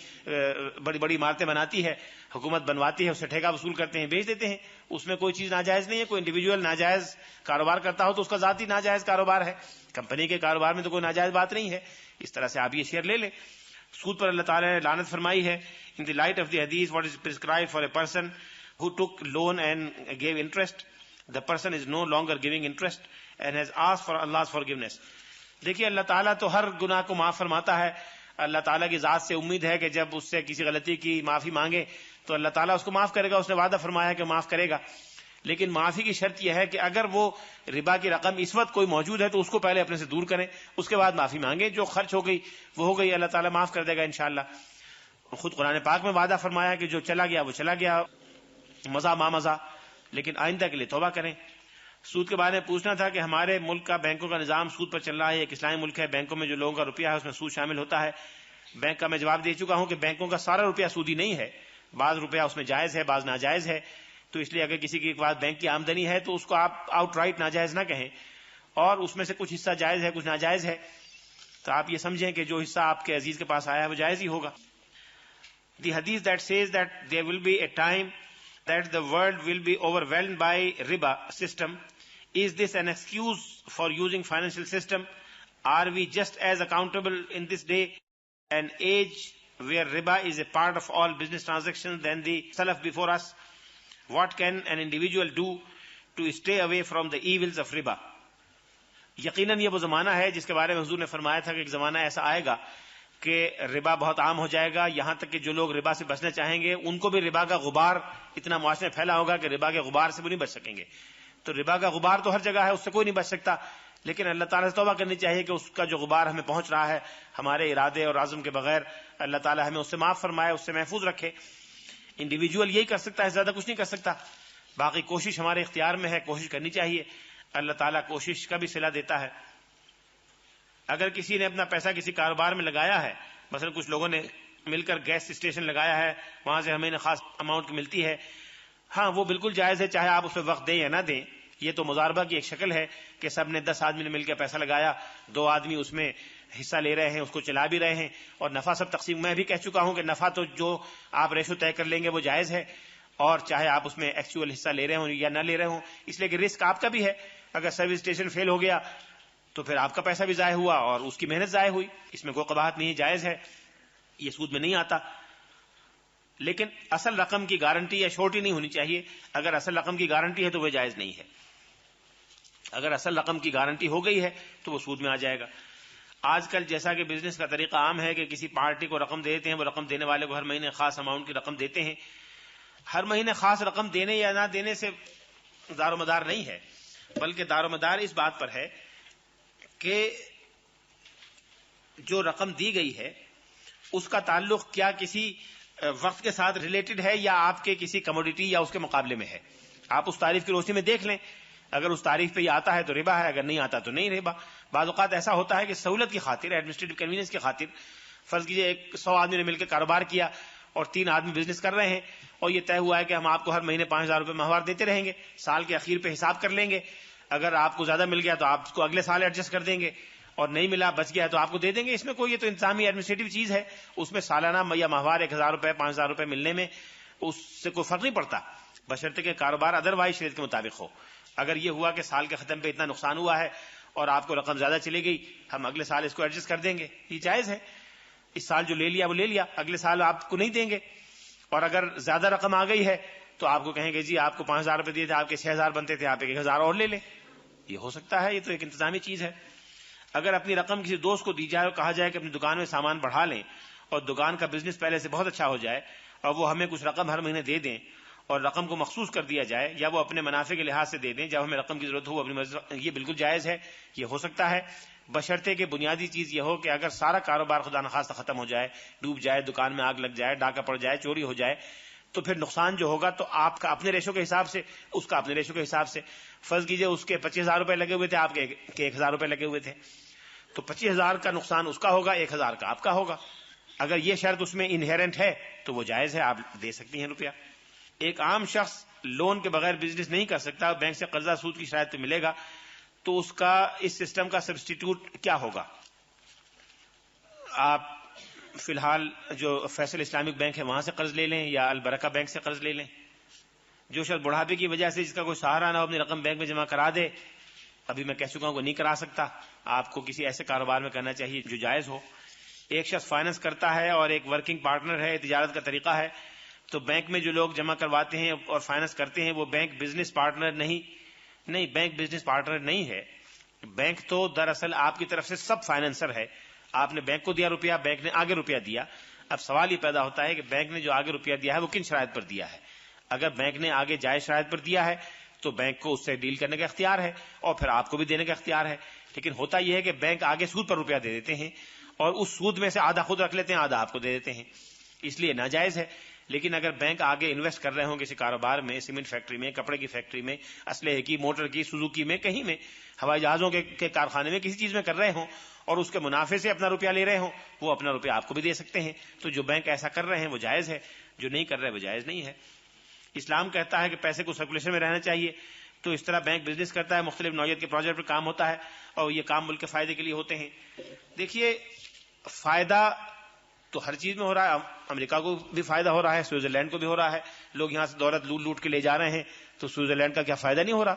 بڑی بڑی عمارتیں بناتی ہے، حکومت بنواتی ہے، اس سے ٹھیکہ وصول کرتے ہیں، بیچ دیتے ہیں، اس میں کوئی چیز ناجائز نہیں ہے۔ کوئی انڈیویجول ناجائز کاروبار کرتا ہو تو اس کا ذاتی ناجائز کاروبار ہے، کمپنی کے کاروبار میں تو کوئی ناجائز بات نہیں ہے۔ اس طرح سے آپ یہ شیئر لے لیں۔ سود پر اللہ تعالیٰ نے لعنت فرمائی ہے۔ ان دی لائٹ آف دی حدیث what is prescribed for a person who took loan and gave interest, the person is no longer giving interest and has asked for Allah's forgiveness۔ دیکھیے اللہ تعالیٰ تو ہر گناہ کو معاف فرماتا ہے۔ اللہ تعالیٰ کی ذات سے امید ہے کہ جب اس سے کسی غلطی کی معافی مانگے تو اللہ تعالیٰ اس کو معاف کرے گا، اس نے وعدہ فرمایا کہ معاف کرے گا۔ لیکن معافی کی شرط یہ ہے کہ اگر وہ ربا کی رقم اس وقت کوئی موجود ہے تو اس کو پہلے اپنے سے دور کریں، اس کے بعد معافی مانگیں۔ جو خرچ ہو گئی وہ ہو گئی، اللہ تعالیٰ معاف کر دے گا انشاءاللہ۔ خود قرآن پاک میں وعدہ فرمایا کہ جو چلا گیا وہ چلا گیا، مزہ ما مزہ، لیکن آئندہ کے لیے توبہ کریں۔ سود کے بارے میں پوچھنا تھا کہ ہمارے ملک کا بینکوں کا نظام سود پر چل رہا ہے، ایک اسلامی ملک ہے، بینکوں میں جو لوگوں کا روپیہ ہے اس میں سود شامل ہوتا ہے۔ بینک کا میں جواب دے چکا ہوں کہ بینکوں کا سارا روپیہ سودی نہیں ہے، بعض روپیہ اس میں جائز ہے، بعض ناجائز ہے۔ تو اس لیے اگر کسی کے پاس بینک کی آمدنی ہے تو اس کو آپ آؤٹ رائٹ ناجائز نہ کہیں، اور اس میں سے کچھ حصہ جائز ہے، کچھ ناجائز ہے۔ تو آپ یہ سمجھیں کہ جو حصہ آپ کے عزیز کے پاس آیا ہے وہ جائز ہی ہوگا. The hadith that says that there will be a time that the world will be overwhelmed by riba system, is this an excuse for using financial system? Are we just as accountable in this day and age where riba is a part of all business transactions than the salaf before us? What can an individual do to stay away from the evils of riba? یقیناً یہ وہ زمانہ ہے جس کے بارے میں حضور نے فرمایا تھا کہ ایک زمانہ ایسا آئے گا کہ ربا بہت عام ہو جائے گا، یہاں تک کہ جو لوگ ربا سے بچنا چاہیں گے ان کو بھی ربا کا غبار اتنا معاشرے میں پھیلا ہوگا کہ ربا کے غبار سے وہ نہیں بچ سکیں گے. تو ربا کا غبار تو ہر جگہ ہے، اس سے کوئی نہیں بچ سکتا، لیکن اللہ تعالیٰ سے توبہ کرنی چاہیے کہ اس کا جو غبار ہمیں پہنچ رہا ہے ہمارے ارادے اور عزم کے بغیر، اللہ تعالیٰ ہمیں اس سے معاف فرمائے، اس سے محفوظ رکھے. انڈیویجول یہی کر سکتا ہے، زیادہ کچھ نہیں کر سکتا. باقی کوشش ہمارے اختیار میں ہے، کوشش کرنی چاہیے. اللہ تعالیٰ کوشش کا بھی صلہ دیتا ہے. اگر کسی نے اپنا پیسہ کسی کاروبار میں لگایا ہے، مثلا کچھ لوگوں نے مل کر گیس اسٹیشن لگایا ہے، وہاں سے ہمیں خاص اماؤنٹ ملتی ہے، ہاں وہ بالکل جائز ہے، چاہے آپ اس پہ وقت دیں یا نہ دیں. یہ تو مضاربہ کی ایک شکل ہے کہ سب نے 10 آدمی نے مل کے پیسہ لگایا، 2 آدمی اس میں حصہ لے رہے ہیں، اس کو چلا بھی رہے ہیں، اور نفع سب تقسیم. میں بھی کہہ چکا ہوں کہ نفع تو جو آپ ریشو طے کر لیں گے وہ جائز ہے، اور چاہے آپ اس میں ایکچوئل حصہ لے رہے ہوں یا نہ لے رہے ہوں، اس لیے کہ رسک آپ کا بھی ہے. اگر سروس اسٹیشن فیل ہو گیا تو پھر آپ کا پیسہ بھی ضائع ہوا اور اس کی محنت ضائع ہوئی. اس میں کوئی قباحت نہیں، جائز ہے، یہ سود میں نہیں آتا. لیکن اصل رقم کی گارنٹی یا شورٹی نہیں ہونی چاہیے. اگر اصل رقم کی گارنٹی ہے تو وہ جائز نہیں ہے. اگر اصل رقم کی گارنٹی ہو گئی ہے تو وہ سود میں آ جائے گا. آج کل جیسا کہ بزنس کا طریقہ عام ہے کہ کسی پارٹی کو رقم دیتے ہیں، وہ رقم دینے والے کو ہر مہینے خاص اماؤنٹ کی رقم دیتے ہیں. ہر مہینے خاص رقم دینے یا نہ دینے سے دار و مدار نہیں ہے، بلکہ دار و مدار اس بات پر ہے کہ جو رقم دی گئی ہے اس کا تعلق کیا کسی وقت کے ساتھ ریلیٹڈ ہے یا آپ کے کسی کموڈیٹی یا اس کے مقابلے میں ہے. آپ اس تعریف کی روشنی میں دیکھ لیں، اگر اس تعریف پہ یہ آتا ہے تو ربا ہے، اگر نہیں آتا تو نہیں ربا. بعض اوقات ایسا ہوتا ہے کہ سہولت کی خاطر، ایڈمنسٹریٹو کنوینئنس کی خاطر، فرض کیجئے 100 آدمی نے مل کے کاروبار کیا اور 3 آدمی بزنس کر رہے ہیں، اور یہ طے ہوا ہے کہ ہم آپ کو ہر مہینے 5000 روپے ماہوار دیتے رہیں گے، سال کے اخیر پہ حساب کر لیں گے. اگر آپ کو زیادہ مل گیا تو آپ کو اگلے سال ایڈجسٹ کر دیں گے، اور نہیں ملا بچ گیا تو آپ کو دے دیں گے. اس میں کوئی یہ تو انتظامی ایڈمنسٹریٹو چیز ہے، اس میں سالانہ یا ماہوار 1000 روپے 5000 روپے ملنے میں اس سے کوئی فرق نہیں پڑتا، بشرطے کہ کاروبار ادروائز شریعت کے مطابق ہو. اگر یہ ہوا کہ سال کے ختم پہ اتنا نقصان ہوا ہے اور آپ کو رقم زیادہ چلی گئی، ہم اگلے سال اس کو ایڈجسٹ کر دیں گے، یہ جائز ہے. اس سال جو لے لیا وہ لے لیا، اگلے سال آپ کو نہیں دیں گے. اور اگر زیادہ رقم آ گئی ہے تو آپ کو کہیں گے جی آپ کو 5000 روپے دیے تھے، آپ کے 6000 بنتے تھے، آپ 1000 اور لے لیں. یہ ہو سکتا ہے، یہ تو ایک انتظامی چیز ہے. اگر اپنی رقم کسی دوست کو دی جائے اور کہا جائے کہ اپنی دکان میں سامان بڑھا لیں اور دکان کا بزنس پہلے سے بہت اچھا ہو جائے اور وہ ہمیں کچھ رقم ہر مہینے دے دیں اور رقم کو مخصوص کر دیا جائے، یا وہ اپنے منافع کے لحاظ سے دے دیں جب ہمیں رقم کی ضرورت ہو اپنی مرضی، یہ بالکل جائز ہے، یہ ہو سکتا ہے. بشرطے کہ بنیادی چیز یہ ہو کہ اگر سارا کاروبار خدا نخواستہ ختم ہو جائے، ڈوب جائے، دکان میں آگ لگ جائے، ڈاکہ پڑ جائے، چوری ہو جائے، تو پھر نقصان جو ہوگا تو آپ کا اپنے ریشو کے حساب سے، اس کا اپنے ریشو کے حساب سے. فرض کیجئے اس کے 25000 روپے لگے ہوئے تھے، آپ کے 1000 روپے لگے ہوئے تھے، تو 25000 کا نقصان اس کا ہوگا، 1000 کا آپ کا ہوگا. اگر یہ شرط اس میں انہیرنٹ ہے تو وہ جائز ہے، آپ دے سکتی ہیں روپیہ. ایک عام شخص لون کے بغیر بزنس نہیں کر سکتا، بینک سے قرضہ سود کی شرائط پہ ملے گا، تو اس کا اس سسٹم کا سبسٹیٹیوٹ کیا ہوگا؟ آپ فی الحال جو فیصل اسلامک بینک ہے وہاں سے قرض لے لیں یا البرکہ بینک سے قرض لے لیں. جو شخص بڑھاپے کی وجہ سے جس کا کوئی سہارا نہ ہو اپنی رقم بینک میں جمع کرا دے، ابھی میں کہہ چکا ہوں کہ نہیں کرا سکتا، آپ کو کسی ایسے کاروبار میں کرنا چاہیے جو جائز ہو. ایک شخص فائنانس کرتا ہے اور ایک ورکنگ پارٹنر ہے، تجارت کا طریقہ ہے، تو بینک میں جو لوگ جمع کرواتے ہیں اور فائنانس کرتے ہیں وہ بینک بزنس پارٹنر نہیں، بینک بزنس پارٹنر نہیں ہے. بینک تو دراصل آپ کی طرف سے سب فائنانسر ہے. آپ نے بینک کو دیا روپیہ، بینک نے آگے روپیہ دیا. اب سوال یہ پیدا ہوتا ہے کہ بینک نے جو آگے روپیہ دیا ہے وہ کن شرائط پر دیا ہے. اگر بینک نے آگے جائز شرائط پر دیا ہے تو بینک کو اس سے ڈیل کرنے کا اختیار ہے اور پھر آپ کو بھی دینے کا اختیار ہے. لیکن ہوتا یہ ہے کہ بینک آگے سود پر روپیہ دے دیتے ہیں اور اس سود میں سے آدھا خود رکھ لیتے ہیں، آدھا آپ کو دے دیتے ہیں، اس لیے ناجائز ہے. لیکن اگر بینک آگے انویسٹ کر رہے ہوں کسی کاروبار میں، سیمنٹ فیکٹری میں، کپڑے کی فیکٹری میں، اسلحے کی، موٹر کی، سوزوکی میں، کہیں میں، ہوائی جہازوں کے کارخانے میں، کسی چیز میں کر رہے ہوں اور اس کے منافع سے اپنا روپیہ لے رہے ہوں، وہ اپنا روپیہ آپ کو بھی دے سکتے ہیں. تو جو بینک ایسا کر رہے ہیں وہ جائز ہے، جو نہیں کر رہے وہ جائز نہیں ہے. اسلام کہتا ہے کہ پیسے کو سرکولیشن میں رہنا چاہیے. تو اس طرح بینک بزنس کرتا ہے، مختلف نوعیت کے پروجیکٹ پر کام ہوتا ہے اور یہ کام ملک کے فائدے کے لیے ہوتے ہیں۔ دیکھیے فائدہ تو ہر چیز میں ہو رہا ہے، امریکہ کو بھی فائدہ ہو رہا ہے، سوئٹزرلینڈ کو بھی ہو رہا ہے، لوگ یہاں سے دولت لوٹ لوٹ کے لے جا رہے ہیں، تو سوئٹزرلینڈ کا کیا فائدہ نہیں ہو رہا؟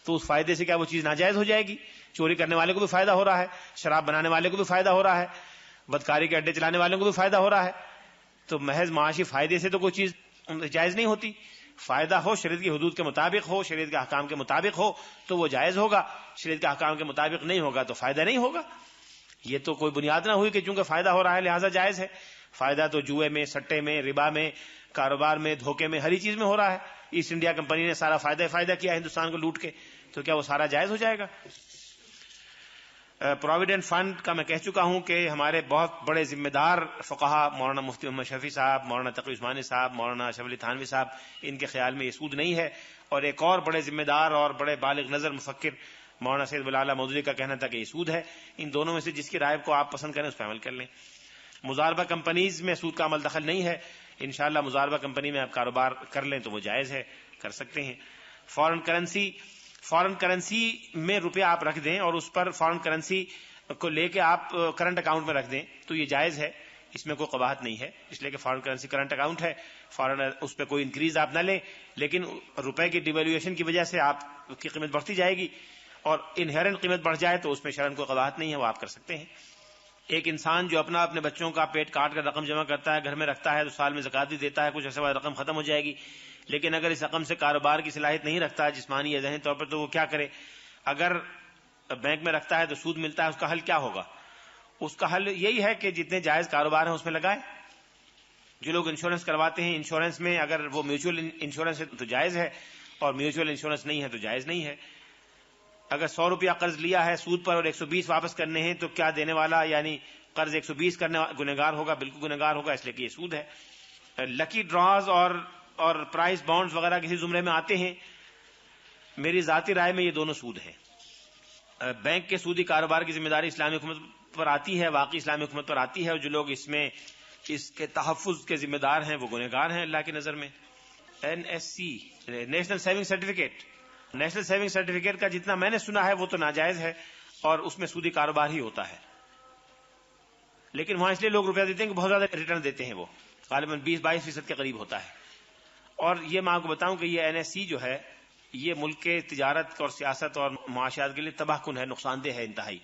تو اس فائدے سے کیا وہ چیز ناجائز ہو جائے گی؟ چوری کرنے والے کو بھی فائدہ ہو رہا ہے، شراب بنانے والے کو بھی فائدہ ہو رہا ہے، بدکاری کے اڈے چلانے والوں کو بھی فائدہ ہو رہا ہے۔ تو محض معاشی فائدے سے تو کوئی چیز جائز نہیں ہوتی، فائدہ ہو شریعت کی حدود کے مطابق ہو، شریعت کے احکام کے مطابق ہو تو وہ جائز ہوگا، شریعت کے احکام کے مطابق نہیں ہوگا تو فائدہ نہیں ہوگا۔ یہ تو کوئی بنیاد نہ ہوئی کہ چونکہ فائدہ ہو رہا ہے لہذا جائز ہے۔ فائدہ تو جوئے میں، سٹے میں، ربا میں، کاروبار میں، دھوکے میں، ہر چیز میں ہو رہا ہے۔ ایسٹ انڈیا کمپنی نے سارا فائدہ کیا ہندوستان کو لوٹ کے، تو کیا وہ سارا جائز ہو جائے گا؟ پروویڈنٹ فنڈ کا میں کہہ چکا ہوں کہ ہمارے بہت بڑے ذمہ دار فقہا مولانا مفتی محمد شفیع صاحب، مولانا تقی عثمانی صاحب، مولانا اشرف علی تھانوی صاحب، ان کے خیال میں یہ سود نہیں ہے، اور ایک اور بڑے ذمہ دار اور بڑے بالغ نظر مفکر مولانا سید ولی مودودی کا کہنا تھا کہ یہ سود ہے۔ ان دونوں میں سے جس کی رائے کو آپ پسند کریں اس پہ عمل کر لیں۔ مضاربہ کمپنیز میں سود کا عمل دخل نہیں ہے، انشاءاللہ مضاربہ کمپنی میں آپ کاروبار کر لیں تو وہ جائز ہے، کر سکتے ہیں۔ فارن کرنسی میں روپیہ آپ رکھ دیں اور اس پر فارن کرنسی کو لے کے آپ کرنٹ اکاؤنٹ میں رکھ دیں تو یہ جائز ہے، اس میں کوئی قباحت نہیں ہے، اس لیے کہ فارن کرنسی کرنٹ اکاؤنٹ ہے، اس پہ کوئی انکریز آپ نہ لیں، لیکن روپے کی ڈیویلویشن کی وجہ سے آپ کی قیمت بڑھتی جائے گی اور انہیرنٹ قیمت بڑھ جائے تو اس میں شرعاً کوئی قباحت نہیں ہے، وہ آپ کر سکتے ہیں۔ ایک انسان جو اپنے بچوں کا پیٹ کاٹ کر رقم جمع کرتا ہے، گھر میں رکھتا ہے تو سال میں زکات بھی دیتا ہے، کچھ عرصے بعد رقم ختم ہو جائے گی، لیکن اگر اس رقم سے کاروبار کی صلاحیت نہیں رکھتا جسمانی یا ذہنی طور پر تو وہ کیا کرے؟ اگر بینک میں رکھتا ہے تو سود ملتا ہے، اس کا حل کیا ہوگا؟ اس کا حل یہی ہے کہ جتنے جائز کاروبار ہیں اس میں لگائیں۔ جو لوگ انشورنس کرواتے ہیں، انشورنس میں اگر وہ میوچل انشورنس ہے تو جائز ہے، اور میوچل انشورنس نہیں ہے تو جائز نہیں ہے۔ اگر 100 روپیہ قرض لیا ہے سود پر اور 120 واپس کرنے ہیں تو کیا دینے والا یعنی قرض 120 کرنے گنہگار ہوگا؟ بالکل گنہگار ہوگا، اس لیے کہ یہ سود ہے۔ لکی ڈراز اور پرائز بانڈز وغیرہ کسی زمرے میں آتے ہیں، میری ذاتی رائے میں یہ دونوں سود ہیں۔ بینک کے سودی کاروبار کی ذمہ داری اسلامی حکومت پر آتی ہے، واقعی اسلامی حکومت پر آتی ہے، اور جو لوگ اس کے تحفظ کے ذمہ دار ہیں وہ گنہگار ہیں اللہ کی نظر میں۔ NSC national saving certificate, national saving certificate کا جتنا میں نے سنا ہے وہ تو ناجائز ہے اور اس میں سودی کاروبار ہی ہوتا ہے، لیکن وہاں اس لیے لوگ روپیہ دیتے ہیں کہ بہت زیادہ ریٹرن دیتے ہیں، وہ غالباً 20-22% کے قریب ہوتا ہے۔ اور یہ میں آپ کو بتاؤں کہ یہ NSC جو ہے یہ ملک کے تجارت اور سیاست اور معاشیات کے لیے تباہ کن ہے، نقصان دہ ہے انتہائی۔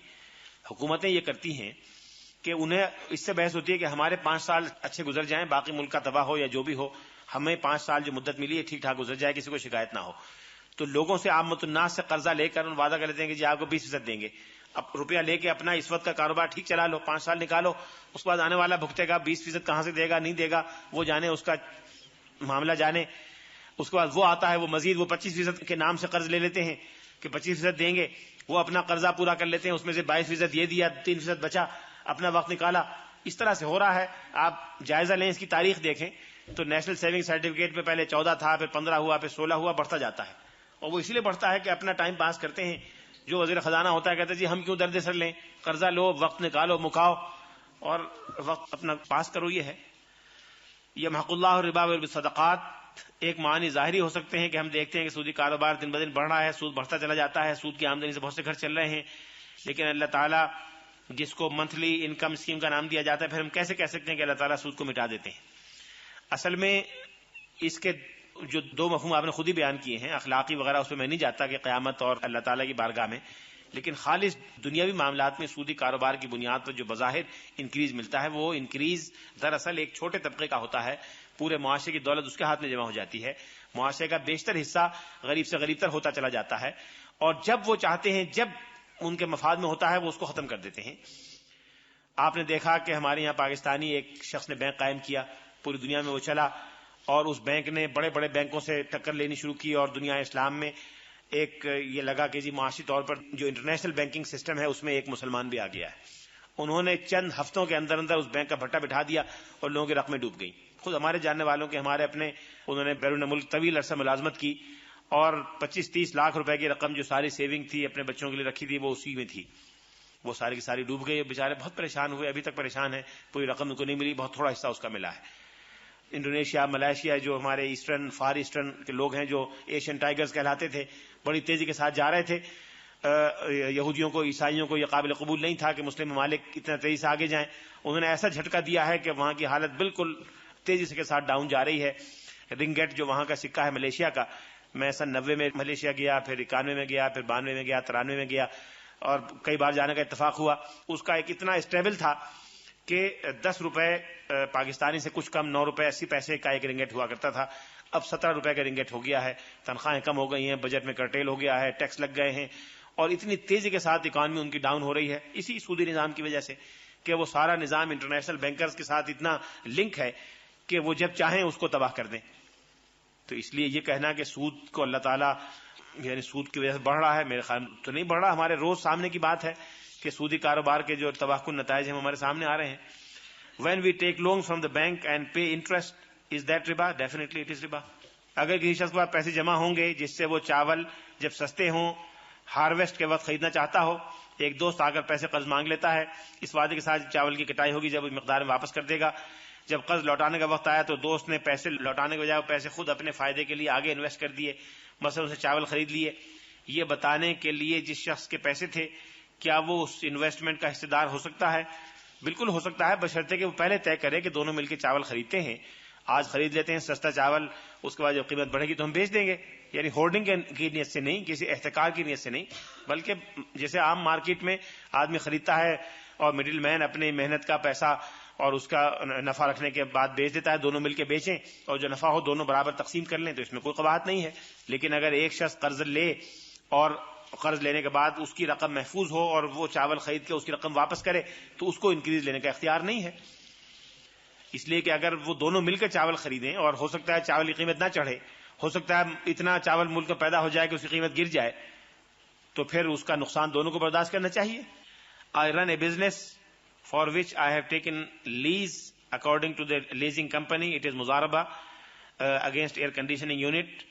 حکومتیں یہ کرتی ہیں کہ انہیں اس سے بحث ہوتی ہے کہ ہمارے 5 سال اچھے گزر جائیں، باقی ملک کا تباہ ہو یا جو بھی ہو، ہمیں 5 سال جو مدت ملی ہے ٹھیک ٹھاک گزر جائے، کسی کو شکایت نہ ہو۔ تو لوگوں سے عامت الناس سے قرضہ لے کر ان وعدہ کر لیتے ہیں کہ جی آپ کو 20% دیں گے، اب روپیہ لے کے اپنا اس وقت کا کاروبار ٹھیک چلا لو، 5 سال نکالو، اس کے بعد آنے والا بھگتے گا، 20% کہاں سے دے گا نہیں دے گا وہ جانے، اس کا معاملہ جانے۔ اس کے بعد وہ آتا ہے، وہ مزید وہ 25% کے نام سے قرض لے لیتے ہیں کہ 25% دیں گے، وہ اپنا قرضہ پورا کر لیتے ہیں، اس میں سے 22% یہ دیا، 3% بچا، اپنا وقت نکالا، اس طرح سے ہو رہا ہے۔ آپ جائزہ لیں، اس کی تاریخ دیکھیں تو نیشنل سیونگ سرٹیفکیٹ پہ پہلے 14 تھا، پھر 15 ہوا، پھر 16 ہوا، بڑھتا جاتا ہے، اور وہ اس لیے بڑھتا ہے کہ اپنا ٹائم پاس کرتے ہیں۔ جو وزیر خزانہ ہوتا ہے کہتے ہیں جی ہم کیوں درد سر لیں، قرضہ لو، وقت نکالو، مکاؤ اور وقت اپنا پاس کرو۔ یہ ہے یمحق اللہ الربا والصدقات۔ ایک معنی ظاہری ہو سکتے ہیں کہ ہم دیکھتے ہیں کہ سودی کاروبار دن بدن بڑھ رہا ہے، سود بڑھتا چلا جاتا ہے، سود کی آمدنی سے بہت سے گھر چل رہے ہیں، لیکن اللہ تعالیٰ جس کو منتھلی انکم اسکیم کا نام دیا جاتا ہے، پھر ہم کیسے کہہ سکتے ہیں کہ اللہ تعالیٰ سود کو مٹا دیتے ہیں؟ اصل میں اس کے جو 2 مفہوم آپ نے خود ہی بیان کیے ہیں، اخلاقی وغیرہ، اس پہ میں نہیں جاتا کہ قیامت اور اللہ تعالیٰ کی بارگاہ میں، لیکن خالص دنیاوی معاملات میں سودی کاروبار کی بنیاد پر جو بظاہر انکریز ملتا ہے، وہ انکریز دراصل ایک چھوٹے طبقے کا ہوتا ہے، پورے معاشرے کی دولت اس کے ہاتھ میں جمع ہو جاتی ہے، معاشرے کا بیشتر حصہ غریب سے غریب تر ہوتا چلا جاتا ہے، اور جب وہ چاہتے ہیں، جب ان کے مفاد میں ہوتا ہے، وہ اس کو ختم کر دیتے ہیں۔ آپ نے دیکھا کہ ہمارے یہاں پاکستانی ایک شخص نے بینک قائم کیا، پوری دنیا میں وہ چلا، اور اس بینک نے بڑے بڑے بینکوں سے ٹکر لینی شروع کی، اور دنیا اسلام میں ایک یہ لگا کہ جی معاشی طور پر جو انٹرنیشنل بینکنگ سسٹم ہے اس میں ایک مسلمان بھی آ گیا ہے۔ انہوں نے چند ہفتوں کے اندر اندر اس بینک کا بھٹا بٹھا دیا اور لوگوں کی رقمیں ڈوب گئیں۔ خود ہمارے جاننے والوں کے، ہمارے اپنے، انہوں نے بیرون ملک طویل عرصہ ملازمت کی، اور 25-30 لاکھ روپے کی رقم جو ساری سیونگ تھی اپنے بچوں کے لیے رکھی تھی وہ اسی میں تھی، وہ ساری کی ساری ڈوب گئی۔ بیچارے بہت پریشان ہوئے، ابھی تک پریشان ہیں، پوری رقم ان کو نہیں ملی، بہت تھوڑا حصہ اس کا ملا ہے۔ انڈونیشیا، ملائیشیا، جو ہمارے ایسٹرن فار ایسٹرن کے لوگ ہیں جو ایشین ٹائیگرز کہلاتے تھے، بڑی تیزی کے ساتھ جا رہے تھے. یہودیوں کو، عیسائیوں کو یہ قابل قبول نہیں تھا کہ مسلم ممالک اتنا تیزی سے آگے جائیں. انہوں نے ایسا جھٹکا دیا ہے کہ وہاں کی حالت بالکل تیزی سے کے ساتھ ڈاؤن جا رہی ہے. رنگٹ جو وہاں کا سکہ ہے ملیشیا کا، میں سن 90 میں ملیشیا گیا، پھر 91 میں گیا، پھر 92 میں گیا، 93 میں گیا، اور کئی بار جانے کا اتفاق ہوا. اس کا ایک اتنا اسٹیبل تھا کہ 10 روپے پاکستانی سے کچھ کم، 9 روپے 80 پیسے کا ایک رنگٹ ہوا کرتا تھا. اب 17 روپے کا رنگٹ ہو گیا ہے. تنخواہیں کم ہو گئی ہیں، بجٹ میں کرٹیل ہو گیا ہے، ٹیکس لگ گئے ہیں، اور اتنی تیزی کے ساتھ اکانومی ان کی ڈاؤن ہو رہی ہے اسی سودی نظام کی وجہ سے کہ وہ سارا نظام انٹرنیشنل بینکرز کے ساتھ اتنا لنک ہے کہ وہ جب چاہیں اس کو تباہ کر دیں. تو اس لیے یہ کہنا کہ سود کو اللہ تعالیٰ یعنی سود کی وجہ سے بڑھ رہا ہے، میرے خیال تو نہیں بڑھ رہا. ہمارے روز سامنے کی بات ہے کہ سودی کاروبار کے جو تباہ کن نتائج ہیں ہمارے سامنے آ رہے ہیں. When we take loans from the bank and pay interest, is that riba? Definitely it is riba. اگر کسی شخص کے پاس پیسے جمع ہوں گے جس سے وہ چاول جب سستے ہوں، ہارویسٹ کے وقت خریدنا چاہتا ہو، ایک دوست آ کر پیسے قرض مانگ لیتا ہے اس وعدے کے ساتھ چاول کی کٹائی ہوگی جب مقدار میں واپس کر دے گا. جب قرض لوٹانے کا وقت آیا تو دوست نے پیسے لوٹانے کے بجائے پیسے خود اپنے فائدے کے لیے آگے انویسٹ کر دیے، مثلا اسے چاول خرید لیے. یہ بتانے کے لیے جس شخص کے پیسے تھے کیا وہ اس انویسٹمنٹ کا حصہ دار ہو سکتا ہے؟ بالکل ہو سکتا ہے، بشرطے کہ وہ پہلے طے کرے کہ دونوں مل کے چاول خریدتے ہیں، آج خرید لیتے ہیں سستا چاول، اس کے بعد جب قیمت بڑھے گی تو ہم بیچ دیں گے. یعنی ہولڈنگ کی نیت سے نہیں، کسی احتکار کی نیت سے نہیں، بلکہ جیسے عام مارکیٹ میں آدمی خریدتا ہے اور مڈل مین اپنی محنت کا پیسہ اور اس کا نفع رکھنے کے بعد بیچ دیتا ہے، دونوں مل کے بیچیں اور جو نفع ہو دونوں برابر تقسیم کر لیں، تو اس میں کوئی قباحت نہیں ہے. لیکن اگر ایک شخص قرض لے اور قرض لینے کے بعد اس کی رقم محفوظ ہو اور وہ چاول خرید کے اس کی رقم واپس کرے تو اس کو انکریز لینے کا اختیار نہیں ہے. اس لیے کہ اگر وہ دونوں مل کر چاول خریدیں اور ہو سکتا ہے چاول کی قیمت نہ چڑھے، ہو سکتا ہے اتنا چاول ملک میں پیدا ہو جائے کہ اس کی قیمت گر جائے، تو پھر اس کا نقصان دونوں کو برداشت کرنا چاہیے. I run a business for which I have taken lease according to the leasing company. It is Muzaraba against air conditioning unit.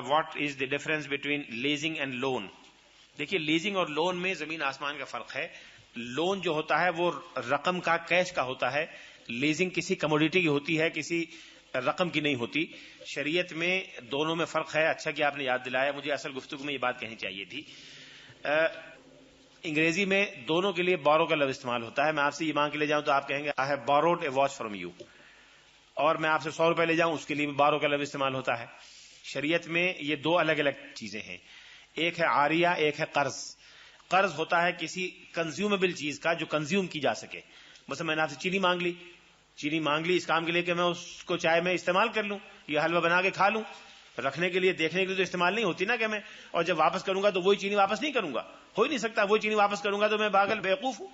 What is the difference between leasing and loan? دیکھیے لیزنگ اور loan میں زمین آسمان کا فرق ہے. Loan جو ہوتا ہے وہ رقم کا، کیش کا ہوتا ہے. لیزنگ کسی کموڈیٹی کی ہوتی ہے، کسی رقم کی نہیں ہوتی. شریعت میں دونوں میں فرق ہے. اچھا کہ آپ نے یاد دلایا، مجھے اصل گفتگو میں یہ بات کہنی چاہیے تھی. انگریزی میں دونوں کے لیے بورو کا لفظ استعمال ہوتا ہے. میں آپ سے یہ مانگ کے لے جاؤں تو آپ کہیں گے I have borrowed a watch from you، اور میں آپ سے 100 روپے لے جاؤں اس کے لیے بھی بورو کا لفظ استعمال ہوتا ہے. شریعت میں یہ دو الگ الگ چیزیں ہیں. ایک ہے عاریہ، ایک ہے قرض. قرض ہوتا ہے کسی کنزیومیبل چیز کا جو کنزیوم کی جا سکے. مثلا میں نے آپ سے چینی مانگ لی اس کام کے لیے کہ میں اس کو چائے میں استعمال کر لوں یا حلوہ بنا کے کھا لوں. رکھنے کے لیے، دیکھنے کے لیے تو استعمال نہیں ہوتی نا کہ میں، اور جب واپس کروں گا تو وہی چینی واپس نہیں کروں گا، ہو ہی نہیں سکتا. وہی چینی واپس کروں گا تو میں پاگل بیوقوف ہوں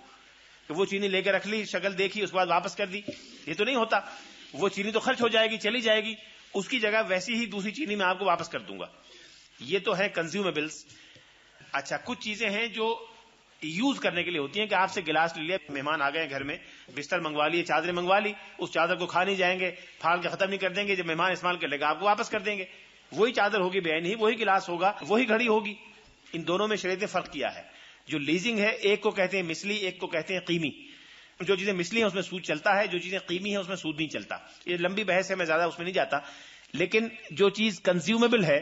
کہ وہ چینی لے کے رکھ لی، شکل دیکھی، اس کے بعد واپس کر دی. یہ تو نہیں ہوتا. وہ چینی تو خرچ ہو جائے گی، چلی جائے گی، اس کی جگہ ویسی ہی دوسری چینی میں آپ کو واپس کر دوں گا. یہ تو ہے کنزیومیبلس. اچھا، کچھ چیزیں ہیں جو یوز کرنے کے لیے ہوتی ہیں کہ آپ سے گلاس لے لیا، مہمان آ گئے گھر میں، بستر منگوا لیے، چادریں منگوا لی، اس چادر کو کھا نہیں جائیں گے، پھاڑ کے ختم نہیں کر دیں گے، جب مہمان استعمال کر لے گا آپ کو واپس کر دیں گے. وہی چادر ہوگی بے عینی، وہی گلاس ہوگا، وہی گھڑی ہوگی. ان دونوں میں شریعت نے فرق کیا ہے. جو لیزنگ ہے ایک کو کہتے ہیں مثلی، ایک کو کہتے ہیں قیمی. جو چیزیں مثلی ہیں اس میں سود چلتا ہے، جو چیزیں قیمی ہیں اس میں سود نہیں چلتا. یہ لمبی بحث ہے، میں زیادہ اس میں نہیں جاتا. لیکن جو چیز کنزیومیبل ہے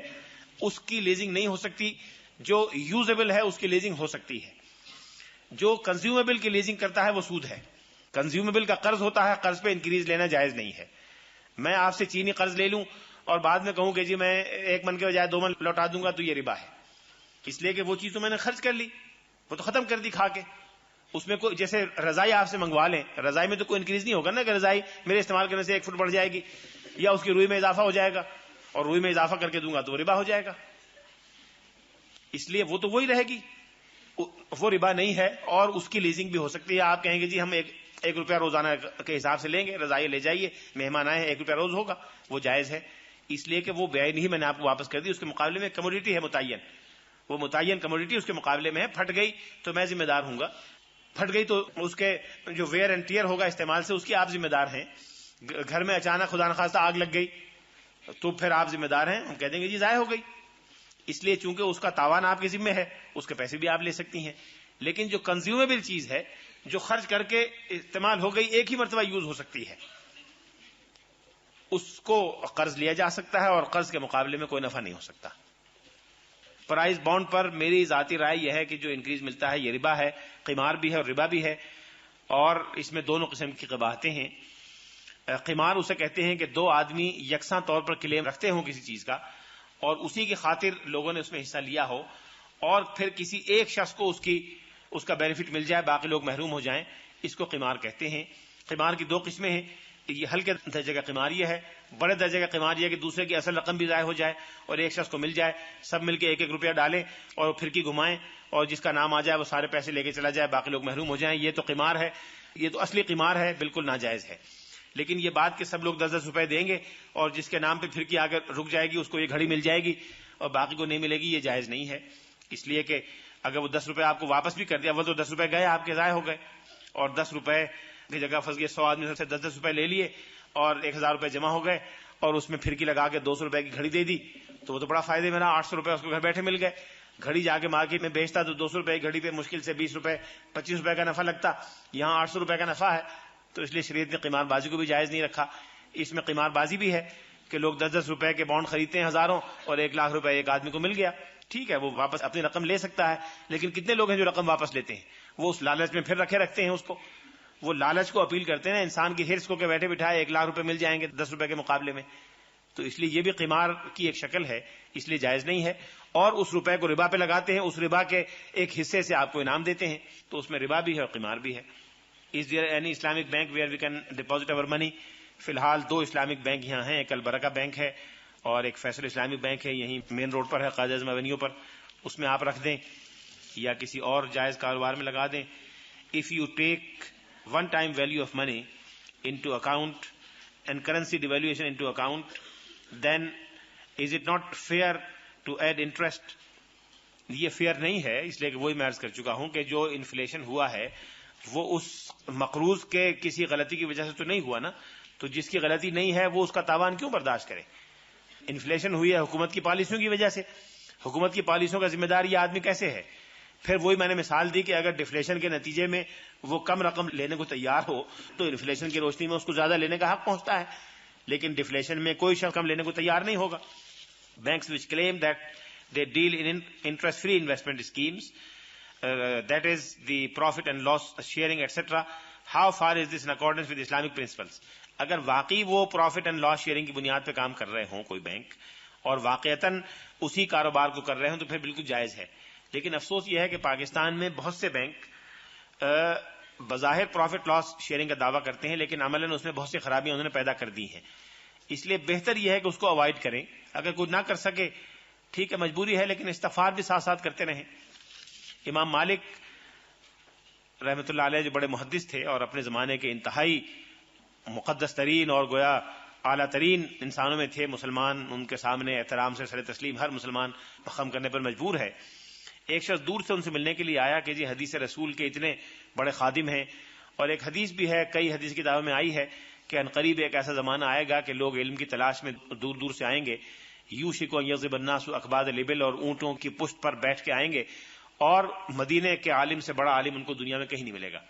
اس کی لیزنگ نہیں ہو سکتی، جو یوزیبل ہے اس کی لیزنگ ہو سکتی ہے. جو کنزیومیبل کی لیزنگ کرتا ہے وہ سود ہے. کنزیومیبل کا قرض ہوتا ہے، قرض پہ انکریز لینا جائز نہیں ہے. میں آپ سے چینی قرض لے لوں اور بعد میں کہوں کہ جی میں 1 من کے بجائے 2 من لوٹا دوں گا، تو یہ ربا ہے. اس لیے کہ وہ چیز تو میں نے خرچ کر لی، وہ تو ختم کر دی کھا کے. اس میں کوئی، جیسے رضائی آپ سے منگوا لیں، رضائی میں تو کوئی انکریز نہیں ہوگا نا کہ رضائی میرے استعمال کرنے سے 1 فٹ بڑھ جائے گی یا اس کی روئی میں اضافہ ہو جائے گا، اور روئی میں اضافہ کر کے دوں گا تو وہ ربا ہو جائے گا. اس لیے وہ تو وہی رہے گی، وہ ربا نہیں ہے. اور اس کی لیزنگ بھی ہو سکتی ہے. آپ کہیں گے جی ہم 1 روپیہ روزانہ کے حساب سے لیں گے، رضائی لے جائیے، مہمان آئے ہیں 1 روپیہ روز ہوگا، وہ جائز ہے. اس لیے کہ وہ بیع نہیں، میں نے آپ کو واپس کر دی، اس کے مقابلے میں کموڈیٹی ہے متعین، وہ متعین کموڈیٹی اس کے مقابلے میں ہے. پھٹ گئی تو میں ذمہ دار ہوں گا، پھٹ گئی تو اس کے جو ویئر اینڈ ٹیئر ہوگا استعمال سے، اس کی آپ ذمہ دار ہیں. گھر میں اچانک خدا نخواستہ آگ لگ گئی تو پھر آپ ذمہ دار ہیں. ہم کہہ دیں گے جی ضائع ہو گئی. اس لیے چونکہ اس کا تاوان آپ کے ذمہ ہے، اس کے پیسے بھی آپ لے سکتی ہیں. لیکن جو کنزیومیبل چیز ہے، جو خرچ کر کے استعمال ہو گئی، ایک ہی مرتبہ یوز ہو سکتی ہے، اس کو قرض لیا جا سکتا ہے اور قرض کے مقابلے میں کوئی نفع نہیں ہو سکتا. پرائز بانڈ پر میری ذاتی رائے یہ ہے کہ جو انکریز ملتا ہے یہ ربا ہے، قمار بھی ہے اور ربا بھی ہے، اور اس میں دونوں قسم کی قباحتیں ہیں. قمار اسے کہتے ہیں کہ دو آدمی یکساں طور پر کلیم رکھتے ہوں کسی چیز کا اور اسی کی خاطر لوگوں نے اس میں حصہ لیا ہو اور پھر کسی ایک شخص کو اس کا بینیفٹ مل جائے، باقی لوگ محروم ہو جائیں، اس کو قمار کہتے ہیں. قمار کی دو قسمیں ہیں. یہ ہلکے درجے کا قمار یہ ہے. بڑے درجے کا قمار یہ ہے کہ دوسرے کی اصل رقم بھی ضائع ہو جائے اور ایک شخص کو مل جائے، سب مل کے 1-1 روپیہ ڈالیں اور پھرکی گھمائیں اور جس کا نام آ جائے وہ سارے پیسے لے کے چلا جائے، باقی لوگ محروم ہو جائیں. یہ تو قمار ہے، یہ تو اصلی قمار ہے، بالکل ناجائز ہے. لیکن یہ بات کہ سب لوگ 10-10 روپے دیں گے اور جس کے نام پہ پھرکی آگے رک جائے گی اس کو یہ گھڑی مل جائے گی اور باقی کو نہیں ملے گی، یہ جائز نہیں ہے. اس لیے کہ اگر وہ 10 روپے آپ کو واپس بھی کر دیا، وہ تو 10 روپے گئے آپ کے ضائع ہو گئے، اور 10 روپے کی جگہ پھنس گئے 100 آدمی سے 10-10 روپے لے لیے اور 1000 روپے جمع ہو گئے اور اس میں پھرکی لگا کے 200 روپے کی گھڑی دے دی تو وہ تو بڑا فائدے میں رہا. 800 روپے اس کو گھر بیٹھے مل گئے. گھڑی جا کے مارکیٹ میں بیچتا تو 200 روپے کی گھڑی پہ مشکل سے 20 روپے 25 روپے کا نفع لگتا، یہاں 800 روپے کا نفع ہے. تو اس لیے شریعت نے قمار بازی کو بھی جائز نہیں رکھا. اس میں قمار بازی بھی ہے کہ لوگ 10-10 روپے کے بانڈ خریدتے ہیں ہزاروں اور 1 لاکھ روپے ایک آدمی کو مل گیا. ٹھیک ہے، وہ واپس اپنی رقم لے سکتا ہے، لیکن کتنے لوگ ہیں جو رقم واپس لیتے ہیں؟ وہ اس لالچ میں پھر رکھتے ہیں اس کو، وہ لالچ کو اپیل کرتے ہیں انسان کی ہرس کو کہ بیٹھے بٹھائے 1 لاکھ روپے مل جائیں گے 10 روپے کے مقابلے میں. تو اس لیے یہ بھی قمار کی ایک شکل ہے، اس لیے جائز نہیں ہے. اور اس روپے کو ربا پہ لگاتے ہیں، اس ربا کے ایک حصے سے آپ کو انعام دیتے ہیں، تو اس میں ربا بھی ہے اور قمار بھی ہے. Is there any Islamic bank where we can deposit our money? فی الحال 2 اسلامک بینک یہاں ہیں، ایک البرکہ بینک ہے اور ایک فیصل اسلامک بینک ہے، یہیں مین روڈ پر ہے، قائد اعظم ایونیو پر. اس میں آپ رکھ دیں یا کسی اور جائز کاروبار میں لگا دیں. If you take one time value of money into account and currency devaluation into account then is it not fair to add interest? یہ فیئر نہیں ہے، اس لیے کہ وہی میں عرض کر چکا ہوں کہ جو انفلیشن ہوا ہے وہ اس مقروض کے کسی غلطی کی وجہ سے تو نہیں ہوا نا. تو جس کی غلطی نہیں ہے وہ اس کا تاوان کیوں برداشت کرے؟ انفلیشن ہوئی ہے حکومت کی پالیسیوں کی وجہ سے، حکومت کی پالیسیوں کا ذمہ دار یہ آدمی کیسے ہے؟ پھر وہی میں نے مثال دی کہ اگر ڈفلیشن کے نتیجے میں وہ کم رقم لینے کو تیار ہو تو انفلیشن کی روشنی میں اس کو زیادہ لینے کا حق پہنچتا ہے، لیکن ڈفلیشن میں کوئی شخص کم لینے کو تیار نہیں ہوگا. Banks which claim that they deal in interest free investment schemes, that is the profit and loss sharing etc. How far is this in accordance with Islamic principles? اگر واقعی وہ پروفٹ اینڈ لاس شیئرنگ کی بنیاد پہ کام کر رہے ہوں کوئی بینک اور واقعتاً اسی کاروبار کو کر رہے ہوں تو پھر بالکل جائز ہے. لیکن افسوس یہ ہے کہ پاکستان میں بہت سے بینک بظاہر پروفٹ لاس شیئرنگ کا دعویٰ کرتے ہیں لیکن عملاً اس میں بہت سی خرابیاں انہوں نے پیدا کر دی ہیں. اس لیے بہتر یہ ہے کہ اس کو اوائڈ کریں. اگر کوئی نہ کر سکے ٹھیک ہے، مجبوری ہے، لیکن استغفار بھی ساتھ ساتھ کرتے رہیں. امام مالک رحمۃ اللہ علیہ جو بڑے محدث تھے اور اپنے زمانے کے انتہائی مقدس ترین اور گویا اعلیٰ ترین انسانوں میں تھے، مسلمان ان کے سامنے احترام سے سر تسلیم ہر مسلمان خم کرنے پر مجبور ہے. ایک شخص دور سے ان سے ملنے کے لیے آیا کہ جی حدیث رسول کے اتنے بڑے خادم ہیں، اور ایک حدیث بھی ہے، کئی حدیث کتابوں میں آئی ہے کہ عنقریب ایک ایسا زمانہ آئے گا کہ لوگ علم کی تلاش میں دور دور سے آئیں گے. یوشک ان یضرب الناس اکباد الابل، اور اونٹوں کی پشت پر بیٹھ کے آئیں گے، اور مدینے کے عالم سے بڑا عالم ان کو دنیا میں کہیں نہیں ملے گا.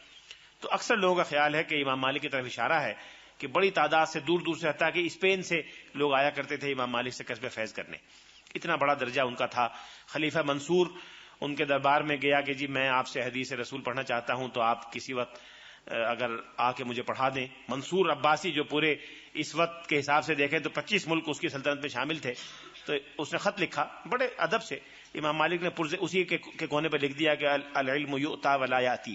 تو اکثر لوگوں کا خیال ہے کہ امام مالک کی طرف اشارہ ہے کہ بڑی تعداد سے دور دور سے حتیٰ کہ اسپین سے لوگ آیا کرتے تھے امام مالک سے کسب فیض کرنے. اتنا بڑا درجہ ان کا تھا. خلیفہ منصور ان کے دربار میں گیا کہ جی میں آپ سے حدیث رسول پڑھنا چاہتا ہوں تو آپ کسی وقت اگر آ کے مجھے پڑھا دیں. منصور عباسی جو پورے اس وقت کے حساب سے دیکھیں تو 25 ملک اس کی سلطنت میں شامل تھے، تو اس نے خط لکھا بڑے ادب سے. امام مالک نے پرزے اسی کے کونے پہ لکھ دیا کہ العلم یؤتا ولا یاتی،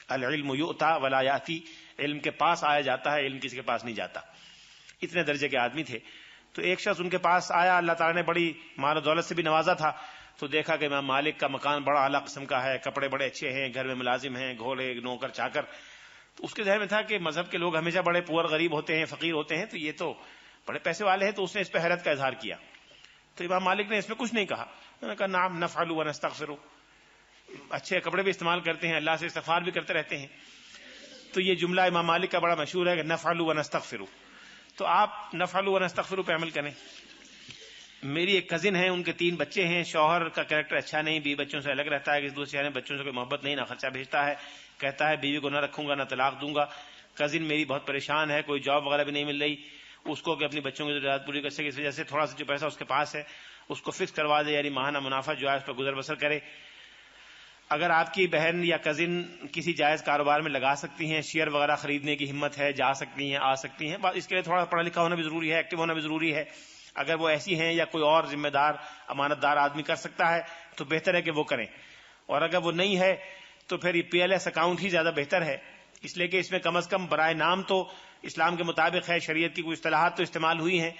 العلم یؤتا ولا یاتی، علم کے پاس آیا جاتا ہے، علم کسی کے پاس نہیں جاتا. اتنے درجے کے آدمی تھے. تو ایک شخص ان کے پاس آیا، اللہ تعالیٰ نے بڑی مال و دولت سے بھی نوازا تھا، تو دیکھا کہ امام مالک کا مکان بڑا اعلیٰ قسم کا ہے، کپڑے بڑے اچھے ہیں، گھر میں ملازم ہیں، گھوڑے نوکر چاکر. تو اس کے ذہن میں تھا کہ مذہب کے لوگ ہمیشہ بڑے پور غریب ہوتے ہیں، فقیر ہوتے ہیں، تو یہ تو بڑے پیسے والے ہیں. تو اس نے اس پہ حیرت کا اظہار کیا. تو امام مالک نے اس میں کچھ نہیں کہا. انہوں نے کہا نعم نفعل ونستغفر، اچھے کپڑے بھی استعمال کرتے ہیں، اللہ سے استغفار بھی کرتے رہتے ہیں. تو یہ جملہ امام مالک کا بڑا مشہور ہے کہ نفعل ونستغفر. تو آپ نفعل ونستغفر پہ عمل کریں. میری ایک کزن ہے، ان کے 3 بچے ہیں، شوہر کا کریکٹر اچھا نہیں، بیوی بچوں سے الگ رہتا ہے، کسی دوسرے شہر میں بچوں سے کوئی محبت نہیں، نہ خرچہ بھیجتا ہے، کہتا ہے بیوی کو نہ رکھوں گا نہ طلاق دوں گا. کزن میری بہت پریشان ہے، کوئی جاب وغیرہ بھی نہیں مل رہی. اس کو کہ اپنی بچوں کی ضروریات پوری کر سکے، اس وجہ سے تھوڑا سا جو پیسہ اس کے پاس ہے اس کو فکس کروا دے، یعنی ماہانہ منافع جو ہے اس پر گزر بسر کرے۔ اگر آپ کی بہن یا کزن کسی جائز کاروبار میں لگا سکتی ہیں، شیئر وغیرہ خریدنے کی ہمت ہے، جا سکتی ہیں، آ سکتی ہیں، اس کے لیے تھوڑا پڑھا لکھا ہونا بھی ضروری ہے، ایکٹیو ہونا بھی ضروری ہے۔ اگر وہ ایسی ہیں یا کوئی اور ذمہ دار امانت دار آدمی کر سکتا ہے تو بہتر ہے کہ وہ کریں، اور اگر وہ نہیں ہے تو پھر یہ پی ایل ایس اکاؤنٹ ہی زیادہ بہتر ہے، اس لیے کہ اس میں کم از کم برائے نام تو اسلام کے مطابق ہے، شریعت کی کوئی اصطلاحات تو استعمال ہوئی ہیں،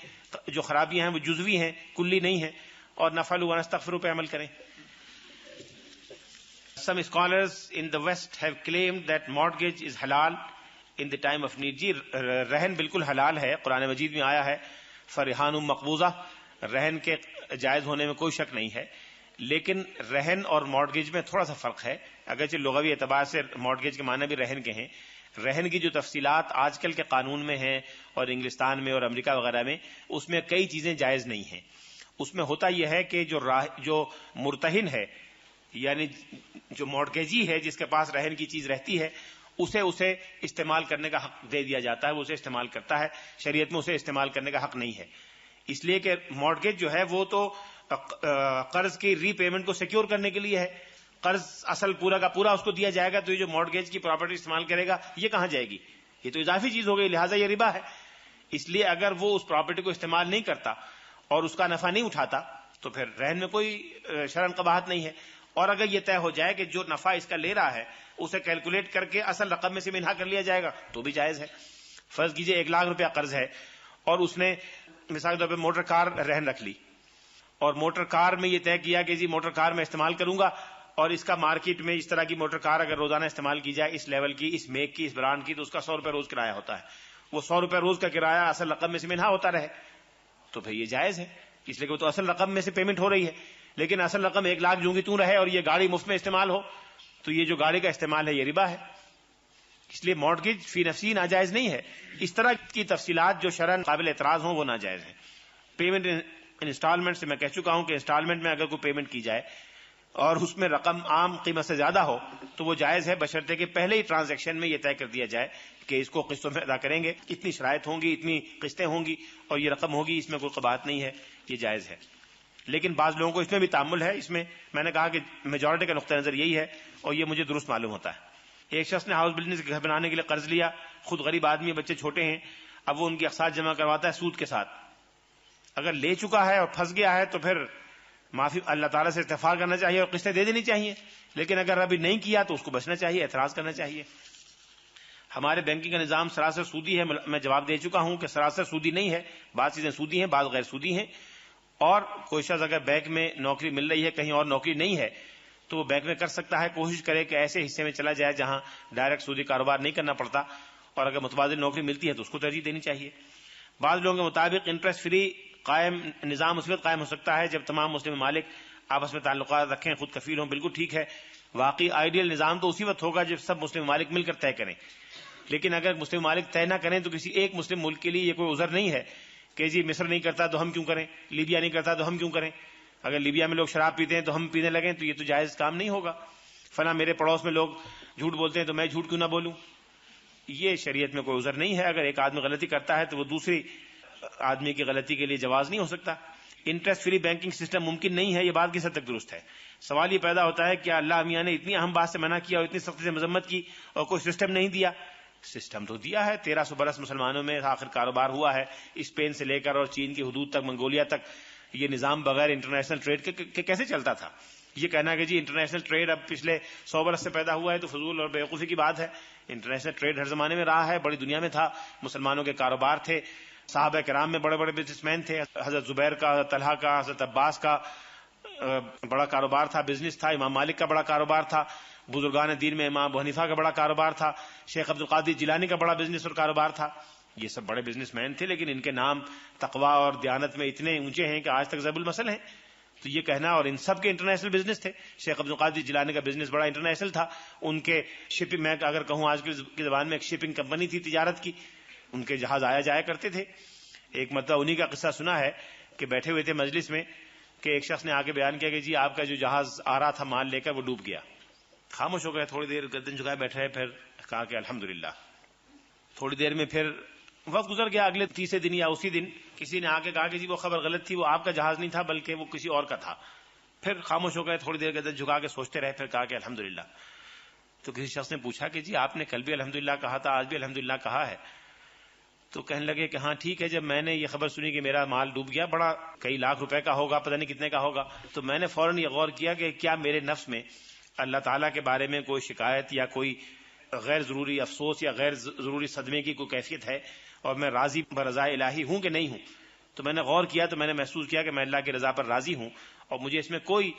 جو خرابیاں ہیں وہ جزوی ہیں، کلی نہیں ہیں، اور نفعلوا ونستغفروا پہ عمل کریں۔ Some scholars in the West have claimed that mortgage is halal in the time of need. جی رہن بالکل حلال ہے، قرآن مجید میں آیا ہے فرحان مقبوضہ، رہن کے جائز ہونے میں کوئی شک نہیں ہے، لیکن رہن اور مارٹگیج میں تھوڑا سا فرق ہے، اگرچہ لغوی اعتبار سے مارٹگیج کے معنی بھی رہن کے ہیں، رہن کی جو تفصیلات آج کل کے قانون میں ہیں اور انگلستان میں اور امریکہ وغیرہ میں، اس میں کئی چیزیں جائز نہیں ہیں۔ اس میں ہوتا یہ ہے کہ جو مرتہن ہے، یعنی جو مارٹگیجی ہے، جس کے پاس رہن کی چیز رہتی ہے، اسے استعمال کرنے کا حق دے دیا جاتا ہے، وہ اسے استعمال کرتا ہے، شریعت میں اسے استعمال کرنے کا حق نہیں ہے، اس لیے کہ مارٹگیج جو ہے وہ تو قرض کی ری پیمنٹ کو سیکیور کرنے کے لیے ہے، قرض اصل پورا کا پورا اس کو دیا جائے گا، تو یہ جو مارٹگیج کی پراپرٹی استعمال کرے گا یہ کہاں جائے گی؟ یہ تو اضافی چیز ہو گئی، لہٰذا یہ ربا ہے۔ اس لیے اگر وہ اس پراپرٹی کو استعمال نہیں کرتا اور اس کا نفع نہیں اٹھاتا تو پھر رہن میں کوئی شرعاً قباحت نہیں ہے، اور اگر یہ طے ہو جائے کہ جو نفع اس کا لے رہا ہے اسے کیلکولیٹ کر کے اصل رقم میں سے منہا کر لیا جائے گا تو بھی جائز ہے۔ فرض کیجئے 1,00,000 روپیہ قرض ہے اور اس نے مثال کے طور پہ موٹر کار رہن رکھ لی، اور موٹر کار میں یہ طے کیا کہ جی موٹر کار میں استعمال کروں گا، اور اس کا مارکیٹ میں اس طرح کی موٹر کار اگر روزانہ استعمال کی جائے، اس لیول کی، اس میک کی، اس برانڈ کی، تو اس کا 100 روپے روز کرایہ ہوتا ہے، وہ 100 روپے روز کا کرایہ اصل رقم میں سے منہا ہوتا رہے تو پھر یہ جائز ہے، اس لیے کہ وہ تو اصل رقم میں سے پیمنٹ ہو رہی ہے، لیکن اصل رقم 1,00,000 جوں گی توں رہے اور یہ گاڑی مفت میں استعمال ہو تو یہ جو گاڑی کا استعمال ہے یہ ربا ہے۔ اس لیے مارٹگیج فی نفسی ناجائز نہیں ہے، اس طرح کی تفصیلات جو شرعاً قابل اعتراض ہوں وہ ناجائز ہیں۔ پیمنٹ انسٹالمنٹ سے میں کہہ چکا ہوں کہ انسٹالمنٹ میں اگر کوئی پیمنٹ کی جائے اور اس میں رقم عام قیمت سے زیادہ ہو تو وہ جائز ہے، بشرطے کہ پہلے ہی ٹرانزیکشن میں یہ طے کر دیا جائے کہ اس کو قسطوں میں ادا کریں گے، اتنی شرائط ہوں گی، اتنی قسطیں ہوں گی اور یہ رقم ہوگی، اس میں کوئی قباحت نہیں ہے، یہ جائز ہے۔ لیکن بعض لوگوں کو اس میں بھی تعامل ہے، اس میں نے کہا کہ میجورٹی کا نقطہ نظر یہی ہے اور یہ مجھے درست معلوم ہوتا ہے۔ ایک شخص نے ہاؤس بلڈنگ سے گھر بنانے کے لیے قرض لیا، خود غریب آدمی، بچے چھوٹے ہیں، اب وہ ان کی اقساط جمع کرواتا ہے سود کے ساتھ، اگر لے چکا ہے اور پھنس گیا ہے تو پھر معافی اللہ تعالیٰ سے استغفار کرنا چاہیے اور قسطیں دے دینی چاہیے، لیکن اگر ابھی نہیں کیا تو اس کو بچنا چاہیے، اعتراض کرنا چاہیے۔ ہمارے بینکنگ کا نظام سراسر سودی ہے، میں جواب دے چکا ہوں کہ سراسر سودی نہیں ہے، بعض چیزیں سودی ہیں، بعض غیر سودی ہیں، اور کوئی شخص اگر بینک میں نوکری مل رہی ہے، کہیں اور نوکری نہیں ہے تو وہ بینک میں کر سکتا ہے، کوشش کرے کہ ایسے حصے میں چلا جائے جہاں ڈائریکٹ سودی کاروبار نہیں کرنا پڑتا، اور اگر متبادل نوکری ملتی ہے تو اس کو ترجیح دینی چاہیے۔ بعض لوگوں کے مطابق انٹرسٹ فری نظام اس وقت قائم ہو سکتا ہے جب تمام مسلم ممالک آپس میں تعلقات رکھیں، خود کفیل ہوں، بالکل ٹھیک ہے، واقعی آئیڈیل نظام تو اسی وقت ہوگا جب سب مسلم ممالک مل کر طے کریں، لیکن اگر مسلم ممالک طے نہ کریں تو کسی ایک مسلم ملک کے لیے یہ کوئی عذر نہیں ہے کہ جی مصر نہیں کرتا تو ہم کیوں کریں، لیبیا نہیں کرتا تو ہم کیوں کریں، اگر لیبیا میں لوگ شراب پیتے ہیں تو ہم پینے لگیں تو یہ تو جائز کام نہیں ہوگا، فلاں میرے پڑوس میں لوگ جھوٹ بولتے ہیں تو میں جھوٹ کیوں نہ بولوں، یہ شریعت میں کوئی عذر نہیں ہے۔ اگر ایک آدمی غلطی کرتا ہے تو وہ دوسری آدمی کی غلطی کے لیے جواز نہیں ہو سکتا۔ انٹرسٹ فری بینکنگ سسٹم ممکن نہیں ہے، یہ بات کس حد تک درست ہے؟ سوال یہ پیدا ہوتا ہے کیا اللہ میاں نے اتنی اہم بات سے منع کیا اور اتنی سختی سے مذمت کی اور کوئی سسٹم نہیں دیا؟ سسٹم تو دیا ہے، 1300 برس مسلمانوں میں آخر کاروبار ہوا ہے، اسپین سے لے کر اور چین کی حدود تک، منگولیا تک، یہ نظام بغیر انٹرنیشنل ٹریڈ کے کیسے چلتا تھا؟ یہ کہنا کہ جی انٹرنیشنل ٹریڈ اب پچھلے 100 برس سے پیدا ہوا ہے تو فضول اور بیوقوفی کی بات ہے۔ انٹرنیشنل ٹریڈ ہر زمانے میں رہا ہے، بڑی دنیا میں تھا، مسلمانوں کے کاروبار تھے، صحابہ کرام میں بڑے بڑے بزنس مین تھے، حضرت زبیر کا، حضرت طلحہ کا، حضرت عباس کا بڑا کاروبار تھا، بزنس تھا، امام مالک کا بڑا کاروبار تھا، بزرگان دین میں امام ابو حنیفہ کا بڑا کاروبار تھا، شیخ عبد القادر جیلانی کا بڑا بزنس اور کاروبار تھا، یہ سب بڑے بزنس مین تھے، لیکن ان کے نام تقویٰ اور دیانت میں اتنے اونچے ہیں کہ آج تک ضرب المثل ہیں، تو یہ کہنا، اور ان سب کے انٹرنیشنل بزنس تھے، شیخ عبد القادر جیلانی کا بزنس بڑا انٹرنیشنل تھا، ان کے شپنگ، میں اگر کہوں آج کی زبان میں ایک شپنگ کمپنی تھی تجارت کی، ان کے جہاز آیا جایا کرتے تھے۔ ایک مرتبہ انہی کا قصہ سنا ہے کہ بیٹھے ہوئے تھے مجلس میں کہ ایک شخص نے آ کے بیان کیا کہ جی آپ کا جو جہاز آ رہا تھا مال لے کر وہ ڈوب گیا، خاموش ہو گئے، تھوڑی دیر گردن جھکائے بیٹھے، پھر کہا کہ الحمدللہ، تھوڑی دیر میں پھر وقت گزر گیا، اگلے تیسرے دن یا اسی دن کسی نے آ کے کہا کہ جی وہ خبر غلط تھی، وہ آپ کا جہاز نہیں تھا بلکہ وہ کسی اور کا تھا. پھر خاموش ہو گئے، تھوڑی دیر کے اندر جھکا کے سوچتے رہے، پھر کہا کہ الحمدللہ. تو کسی شخص نے پوچھا کہ جی آپ نے کل بھی الحمدللہ کہا تھا، آج بھی الحمدللہ کہا ہے. تو کہنے لگے کہ ہاں ٹھیک ہے، جب میں نے یہ خبر سنی کہ میرا مال ڈوب گیا، بڑا کئی لاکھ روپے کا ہوگا، پتہ نہیں کتنے کا ہوگا، تو میں نے فوراً یہ غور کیا کہ کیا میرے نفس میں اللہ تعالیٰ کے بارے میں کوئی شکایت یا کوئی غیر ضروری افسوس یا غیر ضروری صدمے کی کوئی کیفیت ہے، اور میں راضی برضا الہی ہوں کہ نہیں ہوں. تو میں نے غور کیا تو میں نے محسوس کیا کہ میں اللہ کی رضا پر راضی ہوں، اور مجھے اس میں کوئی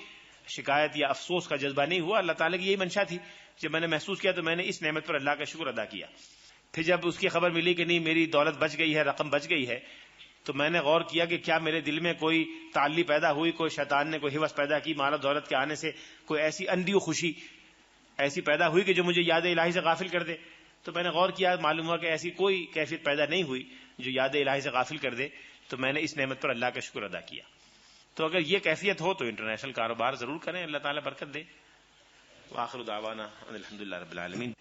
شکایت یا افسوس کا جذبہ نہیں ہوا. اللہ تعالیٰ کی یہی منشا تھی. جب میں نے محسوس کیا تو میں نے اس نعمت پر اللہ کا شکر ادا کیا. پھر جب اس کی خبر ملی کہ نہیں میری دولت بچ گئی ہے، رقم بچ گئی ہے، تو میں نے غور کیا کہ کیا میرے دل میں کوئی تعلی پیدا ہوئی، کوئی شیطان نے کوئی ہوس پیدا کی، مال و دولت کے آنے سے کوئی ایسی اندھی خوشی ایسی پیدا ہوئی کہ جو مجھے یاد الہی سے غافل کر دے. تو میں نے غور کیا، معلوم ہوا کہ ایسی کوئی کیفیت پیدا نہیں ہوئی جو یاد الہی سے غافل کر دے. تو میں نے اس نعمت پر اللہ کا شکر ادا کیا. تو اگر یہ کیفیت ہو تو انٹرنیشنل کاروبار ضرور کریں، اللہ تعالیٰ برکت دے. وآخر دعوانا الحمدللہ رب العالمین.